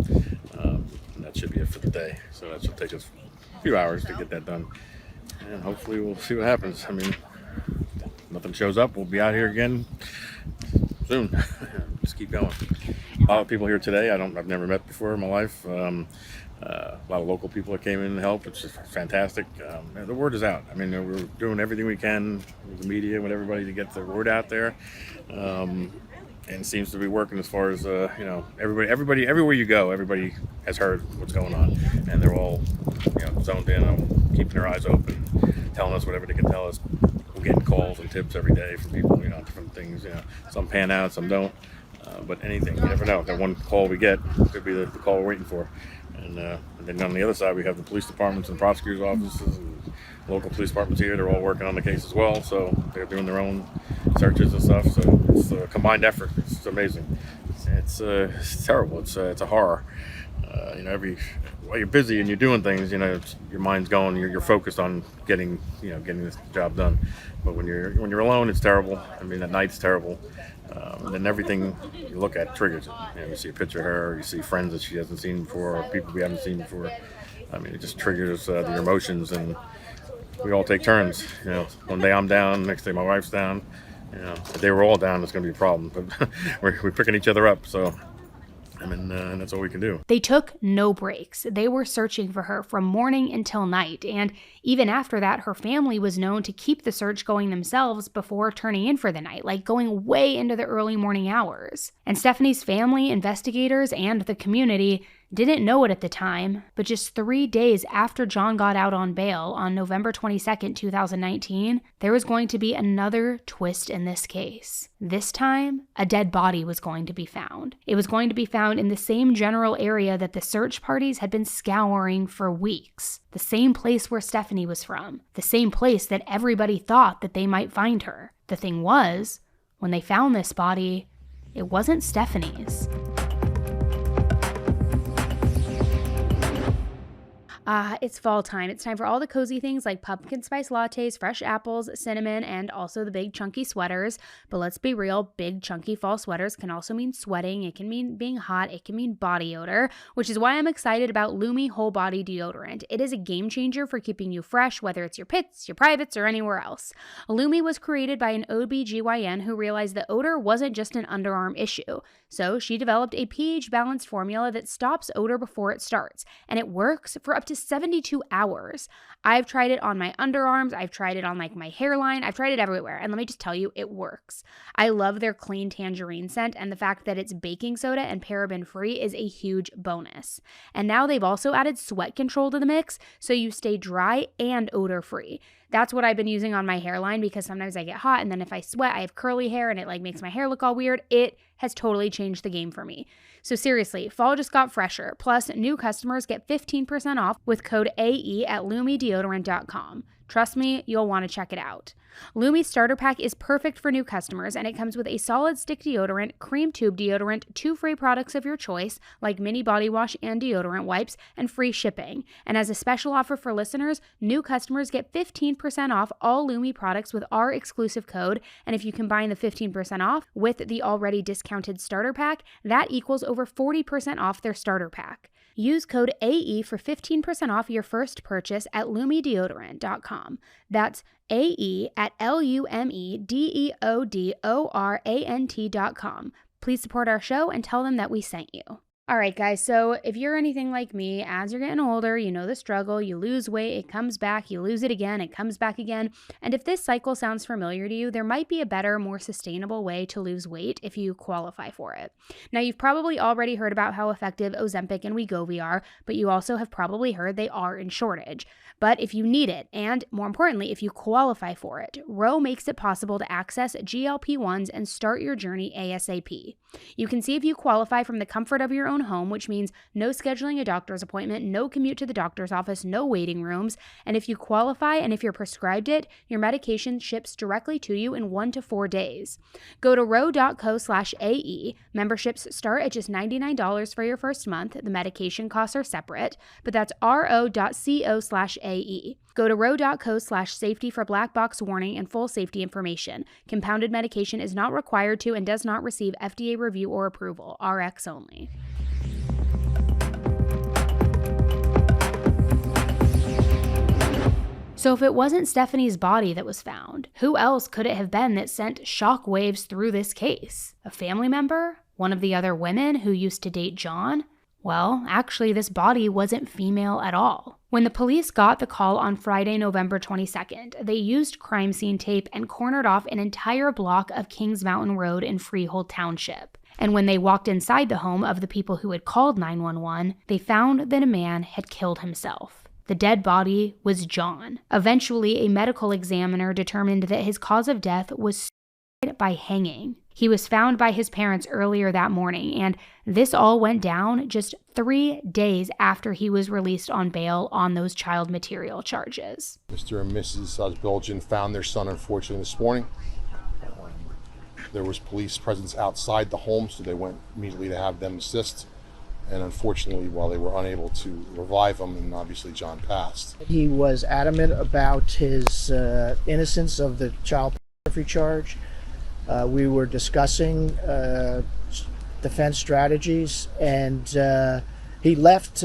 And that should be it for the day. So that should take us a few hours to get that done. And hopefully we'll see what happens. Nothing shows up, we'll be out here again soon. Just keep going. A lot of people here today I've never met before in my life. A lot of local people that came in to help, which is fantastic. The word is out. We're doing everything we can with the media, with everybody to get the word out there. And it seems to be working as far as, everybody, everywhere you go, everybody has heard what's going on. And they're all, zoned in, keeping their eyes open, telling us whatever they can tell us. We're getting calls and tips every day from people, different things, some pan out, some don't, but anything, you never know. That one call we get could be the call we're waiting for. And then on the other side, we have the police departments and prosecutors' offices and local police departments here. They're all working on the case as well, so they're doing their own searches and stuff. So it's a combined effort. It's amazing. It's terrible. It's a horror. While you're busy and you're doing things, your mind's going. You're focused on getting this job done. But when you're alone, it's terrible. At night's terrible. And then everything you look at triggers it. You see a picture of her, or you see friends that she hasn't seen before, or people we haven't seen before. It just triggers your emotions, and we all take turns. One day I'm down, next day my wife's down. If they were all down, it's going to be a problem. But we're picking each other up. So I mean, and that's all we can do. They took no breaks. They were searching for her from morning until night, and even after that, her family was known to keep the search going themselves before turning in for the night, like going way into the early morning hours. And Stephanie's family, investigators, and the community didn't know it at the time, but just 3 days after John got out on bail on November 22nd, 2019, there was going to be another twist in this case. This time, a dead body was going to be found. It was going to be found in the same general area that the search parties had been scouring for weeks. The same place where Stephanie was from. The same place that everybody thought that they might find her. The thing was, when they found this body, it wasn't Stephanie's. It's fall time. It's time for all the cozy things like pumpkin spice lattes, fresh apples, cinnamon, and also the big chunky sweaters. But let's be real, big chunky fall sweaters can also mean sweating. It can mean being hot. It can mean body odor, which is why I'm excited about Lume Whole Body Deodorant. It is a game changer for keeping you fresh, whether it's your pits, your privates, or anywhere else. Lume was created by an OBGYN who realized that odor wasn't just an underarm issue. So she developed a pH-balanced formula that stops odor before it starts, and it works for up to 72 hours. I've tried it on my underarms, I've tried it on like my hairline, I've tried it everywhere, and let me just tell you, it works. I love their clean tangerine scent, and the fact that it's baking soda and paraben free is a huge bonus. And now they've also added sweat control to the mix, so you stay dry and odor free. That's what I've been using on my hairline because sometimes I get hot and then if I sweat, I have curly hair and it like makes my hair look all weird. It has totally changed the game for me. So seriously, fall just got fresher. Plus, new customers get 15% off with code AE at lumedeodorant.com. Trust me, you'll want to check it out. Lume's starter pack is perfect for new customers, and it comes with a solid stick deodorant, cream tube deodorant, 2 free products of your choice, like mini body wash and deodorant wipes, and free shipping. And as a special offer for listeners, new customers get 15% off all Lume products with our exclusive code, and if you combine the 15% off with the already discounted starter pack, that equals over 40% off their starter pack. Use code AE for 15% off your first purchase at lumedeodorant.com. That's AE at LUMEDEODORANT.com. Please support our show and tell them that we sent you. All right, guys, so if you're anything like me, as you're getting older, you know the struggle. You lose weight, it comes back, you lose it again, it comes back again. And if this cycle sounds familiar to you, there might be a better, more sustainable way to lose weight if you qualify for it. Now, you've probably already heard about how effective Ozempic and Wegovy are, but you also have probably heard they are in shortage. But if you need it, and more importantly, if you qualify for it, Ro makes it possible to access GLP-1s and start your journey ASAP. You can see if you qualify from the comfort of your own home, which means no scheduling a doctor's appointment, no commute to the doctor's office, no waiting rooms. And if you qualify and if you're prescribed it, your medication ships directly to you in 1 to 4 days. Go to ro.co/AE. Memberships start at just $99 for your first month. The medication costs are separate, but that's ro.co/AE. Go to ro.co/safety for black box warning and full safety information. Compounded medication is not required to and does not receive FDA review or approval. RX only. So if it wasn't Stephanie's body that was found, who else could it have been that sent shockwaves through this case? A family member? One of the other women who used to date John? Well, actually, this body wasn't female at all. When the police got the call on Friday, November 22nd, they used crime scene tape and cornered off an entire block of Kings Mountain Road in Freehold Township. And when they walked inside the home of the people who had called 911, they found that a man had killed himself. The dead body was John. Eventually, a medical examiner determined that his cause of death was suicide by hanging. He was found by his parents earlier that morning, and this all went down just 3 days after he was released on bail on those child material charges. Mr. and Mrs. Ozbilgen found their son, unfortunately, this morning. There was police presence outside the home, so they went immediately to have them assist. And unfortunately, while they were unable to revive him, and obviously John passed. He was adamant about his innocence of the child pornography charge. We were discussing defense strategies, and he left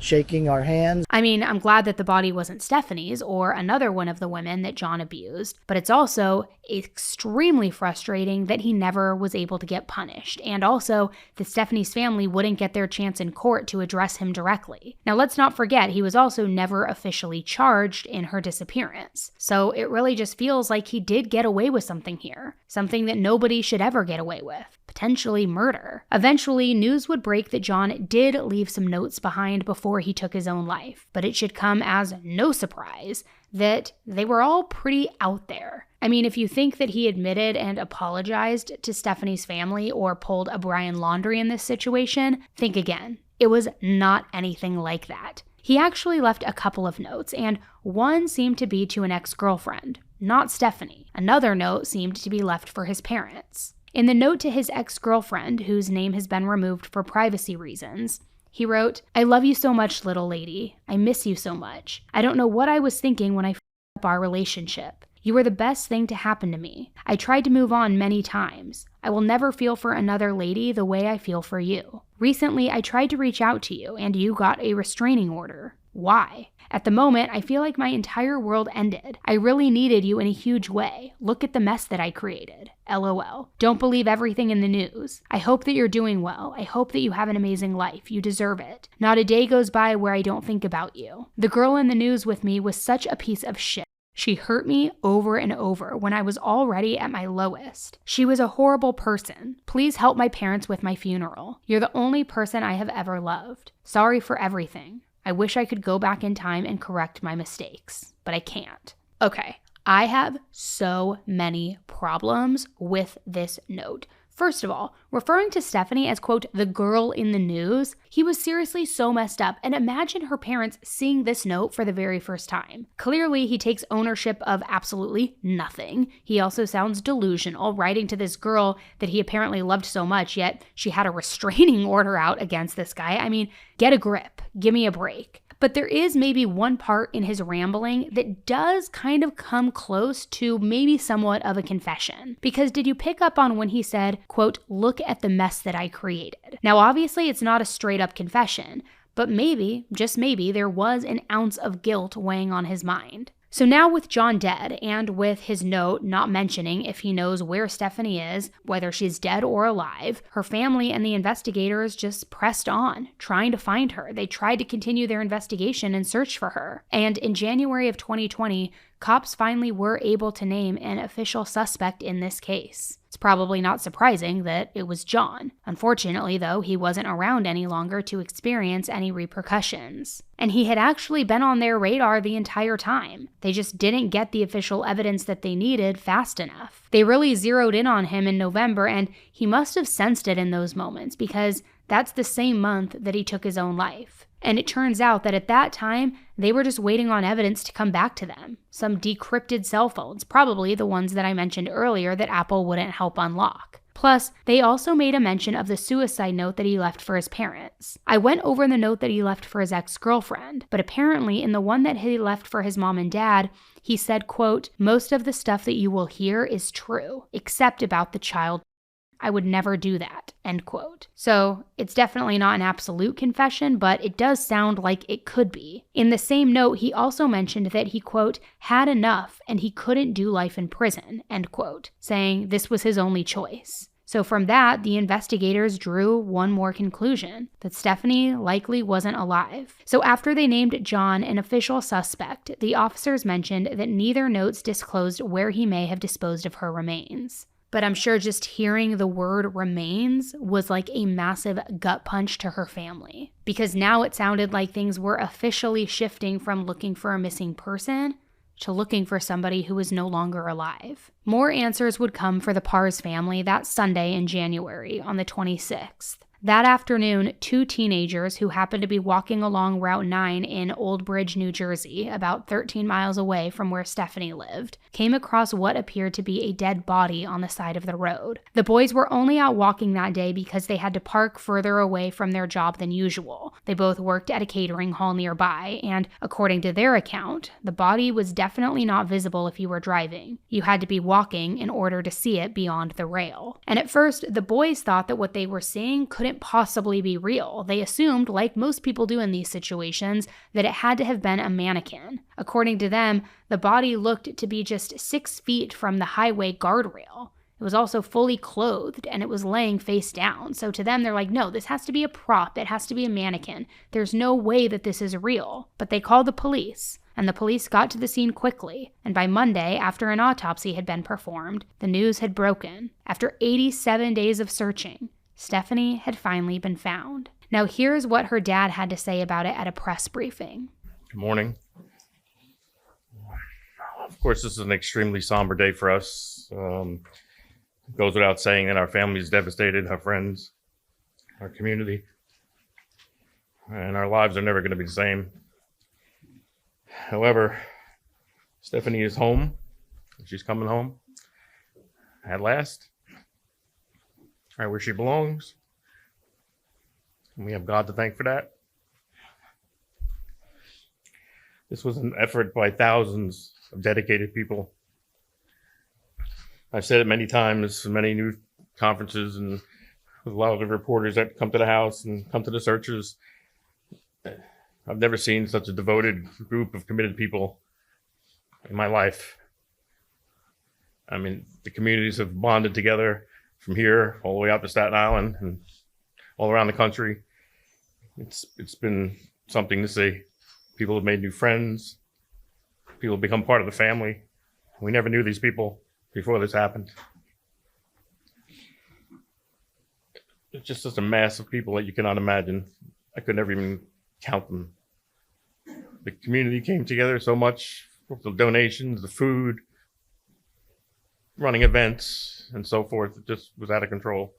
shaking our hands. I mean, I'm glad that the body wasn't Stephanie's or another one of the women that John abused, but it's also extremely frustrating that he never was able to get punished, and also that Stephanie's family wouldn't get their chance in court to address him directly. Now, let's not forget, he was also never officially charged in her disappearance, so it really just feels like he did get away with something here, something that nobody should ever get away with. Potentially murder. Eventually, news would break that John did leave some notes behind before he took his own life, but it should come as no surprise that they were all pretty out there. I mean, if you think that he admitted and apologized to Stephanie's family or pulled a Brian Laundrie in this situation, think again. It was not anything like that. He actually left a couple of notes, and one seemed to be to an ex-girlfriend, not Stephanie. Another note seemed to be left for his parents. In the note to his ex-girlfriend, whose name has been removed for privacy reasons, he wrote, "I love you so much, little lady. I miss you so much. I don't know what I was thinking when I f***ed up our relationship. You were the best thing to happen to me. I tried to move on many times. I will never feel for another lady the way I feel for you. Recently, I tried to reach out to you, and you got a restraining order. Why? At the moment, I feel like my entire world ended. I really needed you in a huge way. Look at the mess that I created. LOL. Don't believe everything in the news. I hope that you're doing well. I hope that you have an amazing life. You deserve it. Not a day goes by where I don't think about you. The girl in the news with me was such a piece of shit. She hurt me over and over when I was already at my lowest. She was a horrible person. Please help my parents with my funeral. You're the only person I have ever loved. Sorry for everything. I wish I could go back in time and correct my mistakes, but I can't." Okay, I have so many problems with this note. First of all, referring to Stephanie as, quote, the girl in the news, he was seriously so messed up, and imagine her parents seeing this note for the very first time. Clearly, he takes ownership of absolutely nothing. He also sounds delusional, writing to this girl that he apparently loved so much, yet she had a restraining order out against this guy. I mean, get a grip. Give me a break. But there is maybe one part in his rambling that does kind of come close to maybe somewhat of a confession. Because did you pick up on when he said, quote, "Look at the mess that I created"? Now, obviously, it's not a straight up confession, but maybe, just maybe, there was an ounce of guilt weighing on his mind. So now with John dead, and with his note not mentioning if he knows where Stephanie is, whether she's dead or alive, her family and the investigators just pressed on, trying to find her. They tried to continue their investigation and search for her. And in January of 2020, cops finally were able to name an official suspect in this case. It's probably not surprising that it was John. Unfortunately, though, he wasn't around any longer to experience any repercussions. And he had actually been on their radar the entire time. They just didn't get the official evidence that they needed fast enough. They really zeroed in on him in November, and he must have sensed it in those moments because that's the same month that he took his own life. And it turns out that at that time, they were just waiting on evidence to come back to them. Some decrypted cell phones, probably the ones that I mentioned earlier that Apple wouldn't help unlock. Plus, they also made a mention of the suicide note that he left for his parents. I went over the note that he left for his ex-girlfriend, but apparently in the one that he left for his mom and dad, he said, quote, "Most of the stuff that you will hear is true, except about the child. I would never do that," end quote. So it's definitely not an absolute confession, but it does sound like it could be. In the same note, he also mentioned that he, quote, had enough and he couldn't do life in prison, end quote, saying this was his only choice. So from that, the investigators drew one more conclusion, that Stephanie likely wasn't alive. So after they named John an official suspect, the officers mentioned that neither notes disclosed where he may have disposed of her remains. But I'm sure just hearing the word remains was like a massive gut punch to her family. Because now it sounded like things were officially shifting from looking for a missing person to looking for somebody who was no longer alive. More answers would come for the Parze family that Sunday in January on the 26th. That afternoon, 2 teenagers who happened to be walking along Route 9 in Old Bridge, New Jersey, about 13 miles away from where Stephanie lived, came across what appeared to be a dead body on the side of the road. The boys were only out walking that day because they had to park further away from their job than usual. They both worked at a catering hall nearby, and according to their account, the body was definitely not visible if you were driving. You had to be walking in order to see it beyond the rail. And at first, the boys thought that what they were seeing couldn't couldn't possibly be real. They assumed, like most people do in these situations, that it had to have been a mannequin. According to them, the body looked to be just 6 feet from the highway guardrail. It was also fully clothed, and it was laying face down. So to them, they're like, no, this has to be a prop. It has to be a mannequin. There's no way that this is real. But they called the police, and the police got to the scene quickly. And by Monday, after an autopsy had been performed, the news had broken. After 87 days of searching, Stephanie had finally been found. Now here's what her dad had to say about it at a press briefing. Good morning. Of course, this is an extremely somber day for us. It goes without saying that our family is devastated, our friends, our community, and our lives are never going to be the same. However, Stephanie is home. She's coming home at last, right where she belongs. And we have God to thank for that. This was an effort by thousands of dedicated people. I've said it many times, many news conferences, and with a lot of the reporters that come to the house and come to the searches. I've never seen such a devoted group of committed people in my life. I mean, the communities have bonded together from here all the way out to Staten Island and all around the country. It's been something to see. People have made new friends. People have become part of the family. We never knew these people before this happened. It's just such a mass of people that you cannot imagine. I could never even count them. The community came together so much, the donations, the food, running events, and so forth. It just was out of control.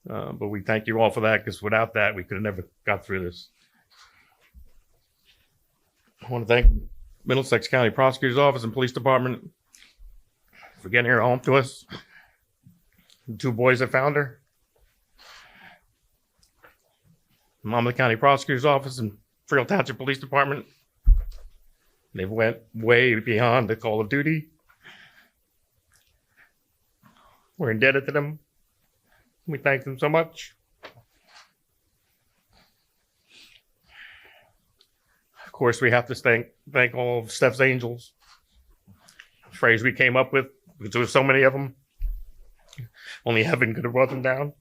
But we thank you all for that, because without that, we could have never got through this. I want to thank Middlesex County Prosecutor's Office and Police Department for getting her home to us. The 2 boys that found her. Monmouth County Prosecutor's Office and Freehold Township Police Department. They went way beyond the call of duty. We're indebted to them. We thank them so much. Of course, we have to thank all of Steph's angels. A phrase we came up with, because there were so many of them. Only heaven could have brought them down.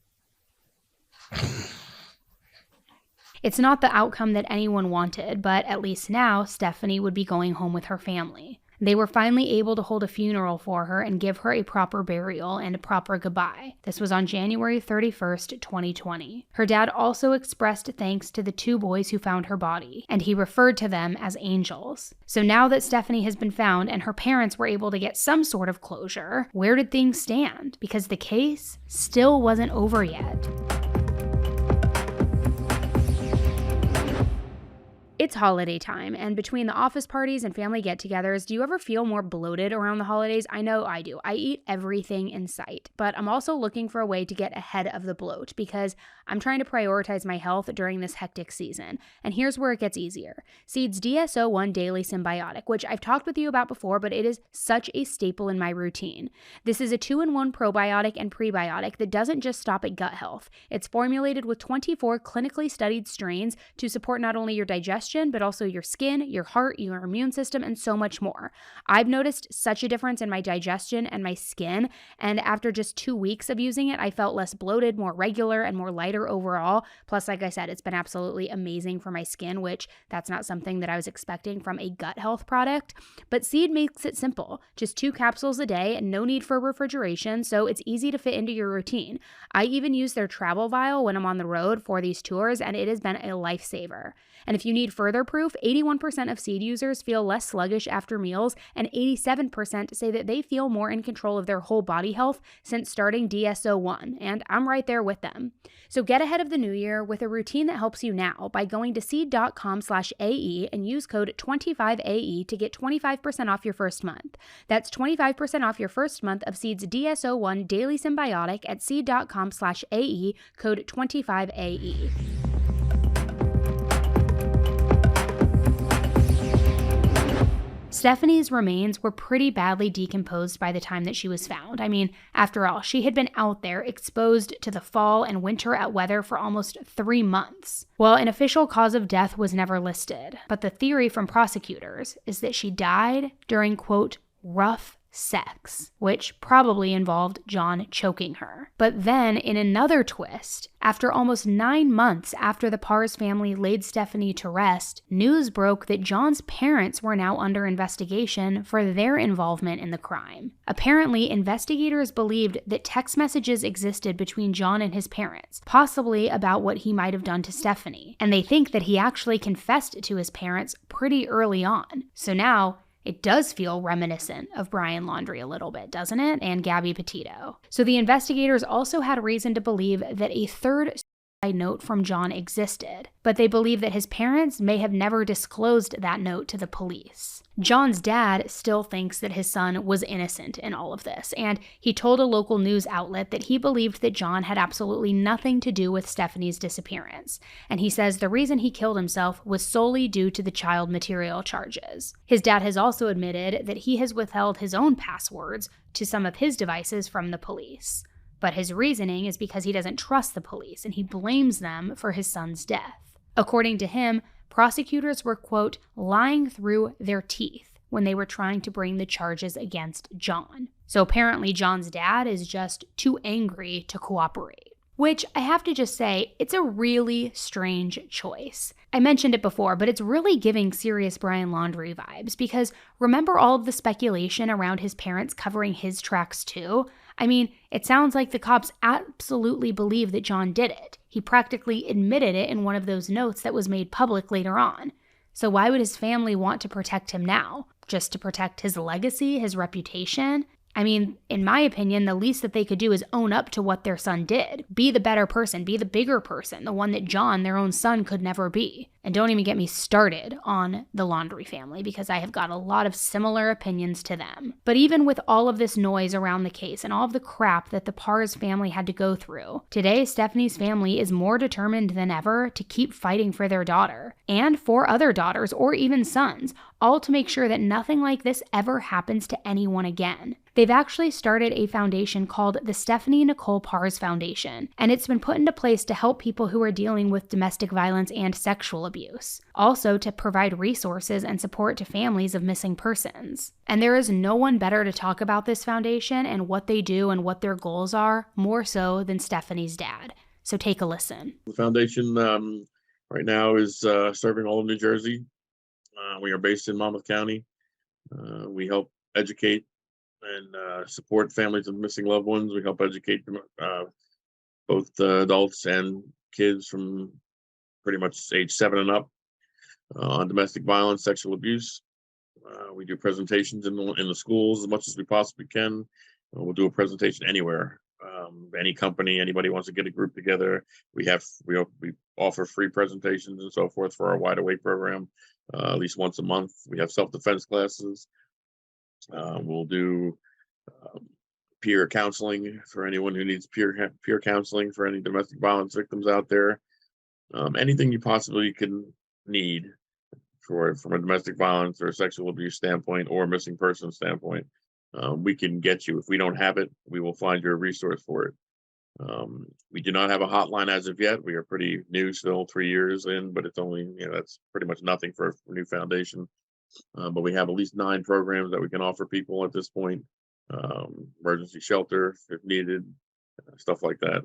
It's not the outcome that anyone wanted, but at least now, Stephanie would be going home with her family. They were finally able to hold a funeral for her and give her a proper burial and a proper goodbye. This was on January 31st, 2020. Her dad also expressed thanks to the 2 boys who found her body, and he referred to them as angels. So now that Stephanie has been found and her parents were able to get some sort of closure, where did things stand? Because the case still wasn't over yet. It's holiday time, and between the office parties and family get-togethers, do you ever feel more bloated around the holidays? I know I do. I eat everything in sight, but I'm also looking for a way to get ahead of the bloat because I'm trying to prioritize my health during this hectic season. And here's where it gets easier. Seed's DS-01 Daily Symbiotic, which I've talked with you about before, but it is such a staple in my routine. This is a 2-in-1 probiotic and prebiotic that doesn't just stop at gut health. It's formulated with 24 clinically studied strains to support not only your digestion, but also your skin, your heart, your immune system, and so much more. I've noticed such a difference in my digestion and my skin, and after just 2 weeks of using it, I felt less bloated, more regular, and more lighter overall. Plus, like I said, it's been absolutely amazing for my skin, which that's not something that I was expecting from a gut health product. But Seed makes it simple. Just 2 capsules a day and no need for refrigeration, so it's easy to fit into your routine. I even use their travel vial when I'm on the road for these tours, and it has been a lifesaver. And if you need further proof, 81% of Seed users feel less sluggish after meals, and 87% say that they feel more in control of their whole body health since starting DS-01, and I'm right there with them. So get ahead of the new year with a routine that helps you now by going to seed.com/AE and use code 25AE to get 25% off your first month. That's 25% off your first month of Seed's DS-01 Daily Symbiotic at seed.com/AE, code 25AE. Stephanie's remains were pretty badly decomposed by the time that she was found. I mean, after all, she had been out there exposed to the fall and winter at weather for almost 3 months. Well, an official cause of death was never listed, but the theory from prosecutors is that she died during, quote, rough sex, which probably involved John choking her. But then, in another twist, after almost 9 months after the Parze family laid Stephanie to rest, news broke that John's parents were now under investigation for their involvement in the crime. Apparently, investigators believed that text messages existed between John and his parents, possibly about what he might have done to Stephanie, and they think that he actually confessed to his parents pretty early on. So now, it does feel reminiscent of Brian Laundrie a little bit, doesn't it? And Gabby Petito. So the investigators also had reason to believe that a third suicide note from John existed, but they believe that his parents may have never disclosed that note to the police. John's dad still thinks that his son was innocent in all of this, and he told a local news outlet that he believed that John had absolutely nothing to do with Stephanie's disappearance, and he says the reason he killed himself was solely due to the child material charges. His dad has also admitted that he has withheld his own passwords to some of his devices from the police, but his reasoning is because he doesn't trust the police and he blames them for his son's death. According to him, prosecutors were, quote, lying through their teeth when they were trying to bring the charges against John. So apparently John's dad is just too angry to cooperate. Which, I have to just say, it's a really strange choice. I mentioned it before, but it's really giving serious Brian Laundrie vibes, because remember all of the speculation around his parents covering his tracks too? I mean, it sounds like the cops absolutely believe that John did it. He practically admitted it in one of those notes that was made public later on. So why would his family want to protect him now? Just to protect his legacy, his reputation? I mean, in my opinion, the least that they could do is own up to what their son did. Be the better person, be the bigger person, the one that John, their own son, could never be. And don't even get me started on the Laundrie family, because I have got a lot of similar opinions to them. But even with all of this noise around the case and all of the crap that the Parze family had to go through, today Stephanie's family is more determined than ever to keep fighting for their daughter, and for other daughters or even sons, all to make sure that nothing like this ever happens to anyone again. They've actually started a foundation called the Stephanie Nicole Parze Foundation, and it's been put into place to help people who are dealing with domestic violence and sexual abuse. Also to provide resources and support to families of missing persons. And there is no one better to talk about this foundation and what they do and what their goals are, more so than Stephanie's dad. So take a listen. The foundation right now is serving all of New Jersey. We are based in Monmouth County. We help educate and support families of missing loved ones. We help educate them, both adults and kids from pretty much age 7 and up on domestic violence, sexual abuse. We do presentations in the schools as much as we possibly can. We'll do a presentation anywhere. Any company, anybody wants to get a group together. We offer free presentations and so forth for our Wide Awake program, at least once a month. We have self-defense classes. We'll do peer counseling for anyone who needs peer counseling for any domestic violence victims out there. Anything you possibly can need from a domestic violence or a sexual abuse standpoint or missing person standpoint, we can get you. If we don't have it, we will find you a resource for it. We do not have a hotline as of yet. We are pretty new, still 3 years in, but it's only, that's pretty much nothing for a new foundation. But we have at least 9 programs that we can offer people at this point. Emergency shelter if needed, stuff like that.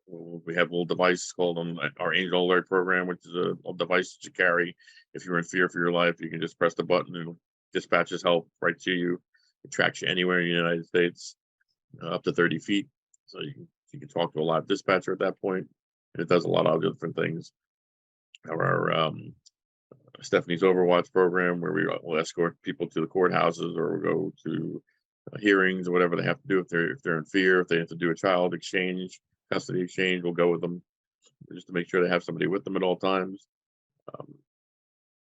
We have a little device called our Angel Alert program, which is a device that you carry. If you're in fear for your life, you can just press the button and dispatches help right to you. It tracks you anywhere in the United States, up to 30 feet. So you can talk to a live dispatcher at that point, and it does a lot of different things. Our Stephanie's Overwatch program, where we will escort people to the courthouses or we'll go to hearings or whatever they have to do if they're in fear, if they have to do a child exchange, custody exchange, we'll go with them just to make sure they have somebody with them at all times.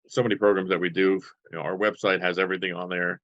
So many programs that we do. Our website has everything on there.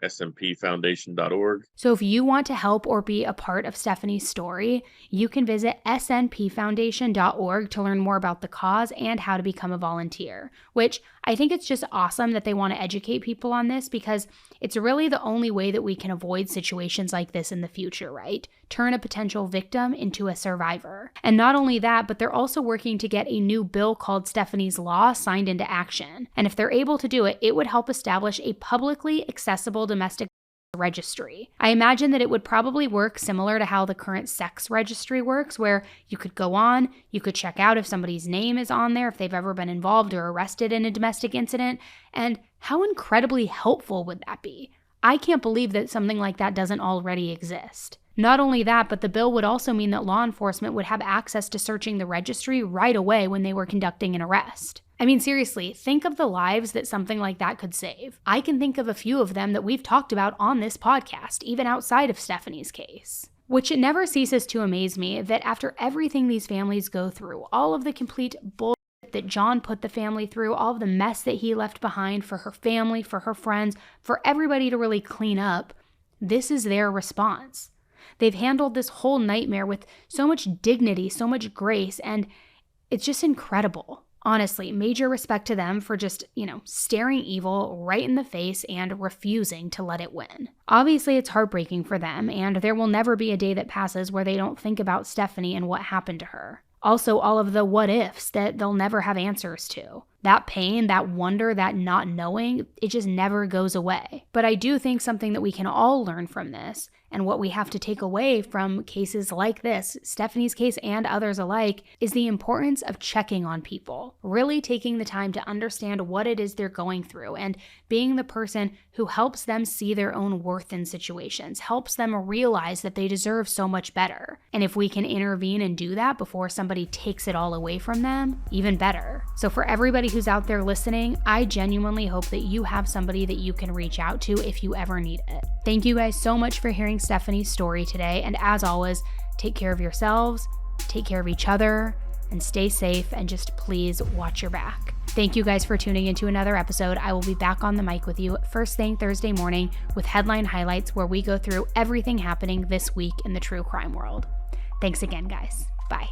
It's snpfoundation.org. So if you want to help or be a part of Stephanie's story, you can visit snpfoundation.org to learn more about the cause and how to become a volunteer, which I think it's just awesome that they want to educate people on this because it's really the only way that we can avoid situations like this in the future, right? Turn a potential victim into a survivor. And not only that, but they're also working to get a new bill called Stephanie's Law signed into action. And if they're able to do it, it would help establish a publicly accessible domestic registry. I imagine that it would probably work similar to how the current sex registry works, where you could go on, you could check out if somebody's name is on there, if they've ever been involved or arrested in a domestic incident, and how incredibly helpful would that be? I can't believe that something like that doesn't already exist. Not only that, but the bill would also mean that law enforcement would have access to searching the registry right away when they were conducting an arrest. I mean, seriously, think of the lives that something like that could save. I can think of a few of them that we've talked about on this podcast, even outside of Stephanie's case. Which it never ceases to amaze me that after everything these families go through, all of the complete bullshit that John put the family through, all of the mess that he left behind for her family, for her friends, for everybody to really clean up, this is their response. They've handled this whole nightmare with so much dignity, so much grace, and it's just incredible. Honestly, major respect to them for just, staring evil right in the face and refusing to let it win. Obviously, it's heartbreaking for them, and there will never be a day that passes where they don't think about Stephanie and what happened to her. Also, all of the what ifs that they'll never have answers to. That pain, that wonder, that not knowing, it just never goes away. But I do think something that we can all learn from this, and what we have to take away from cases like this, Stephanie's case and others alike, is the importance of checking on people. Really taking the time to understand what it is they're going through and being the person who helps them see their own worth in situations, helps them realize that they deserve so much better. And if we can intervene and do that before somebody takes it all away from them, even better. So for everybody who's out there listening, I genuinely hope that you have somebody that you can reach out to if you ever need it. Thank you guys so much for hearing Stephanie's story today, and as always, take care of yourselves, take care of each other, and stay safe, and just please watch your back. Thank you guys for tuning into another episode. I will be back on the mic with you first thing Thursday morning with headline highlights where we go through everything happening this week in the true crime world. Thanks again, guys. Bye.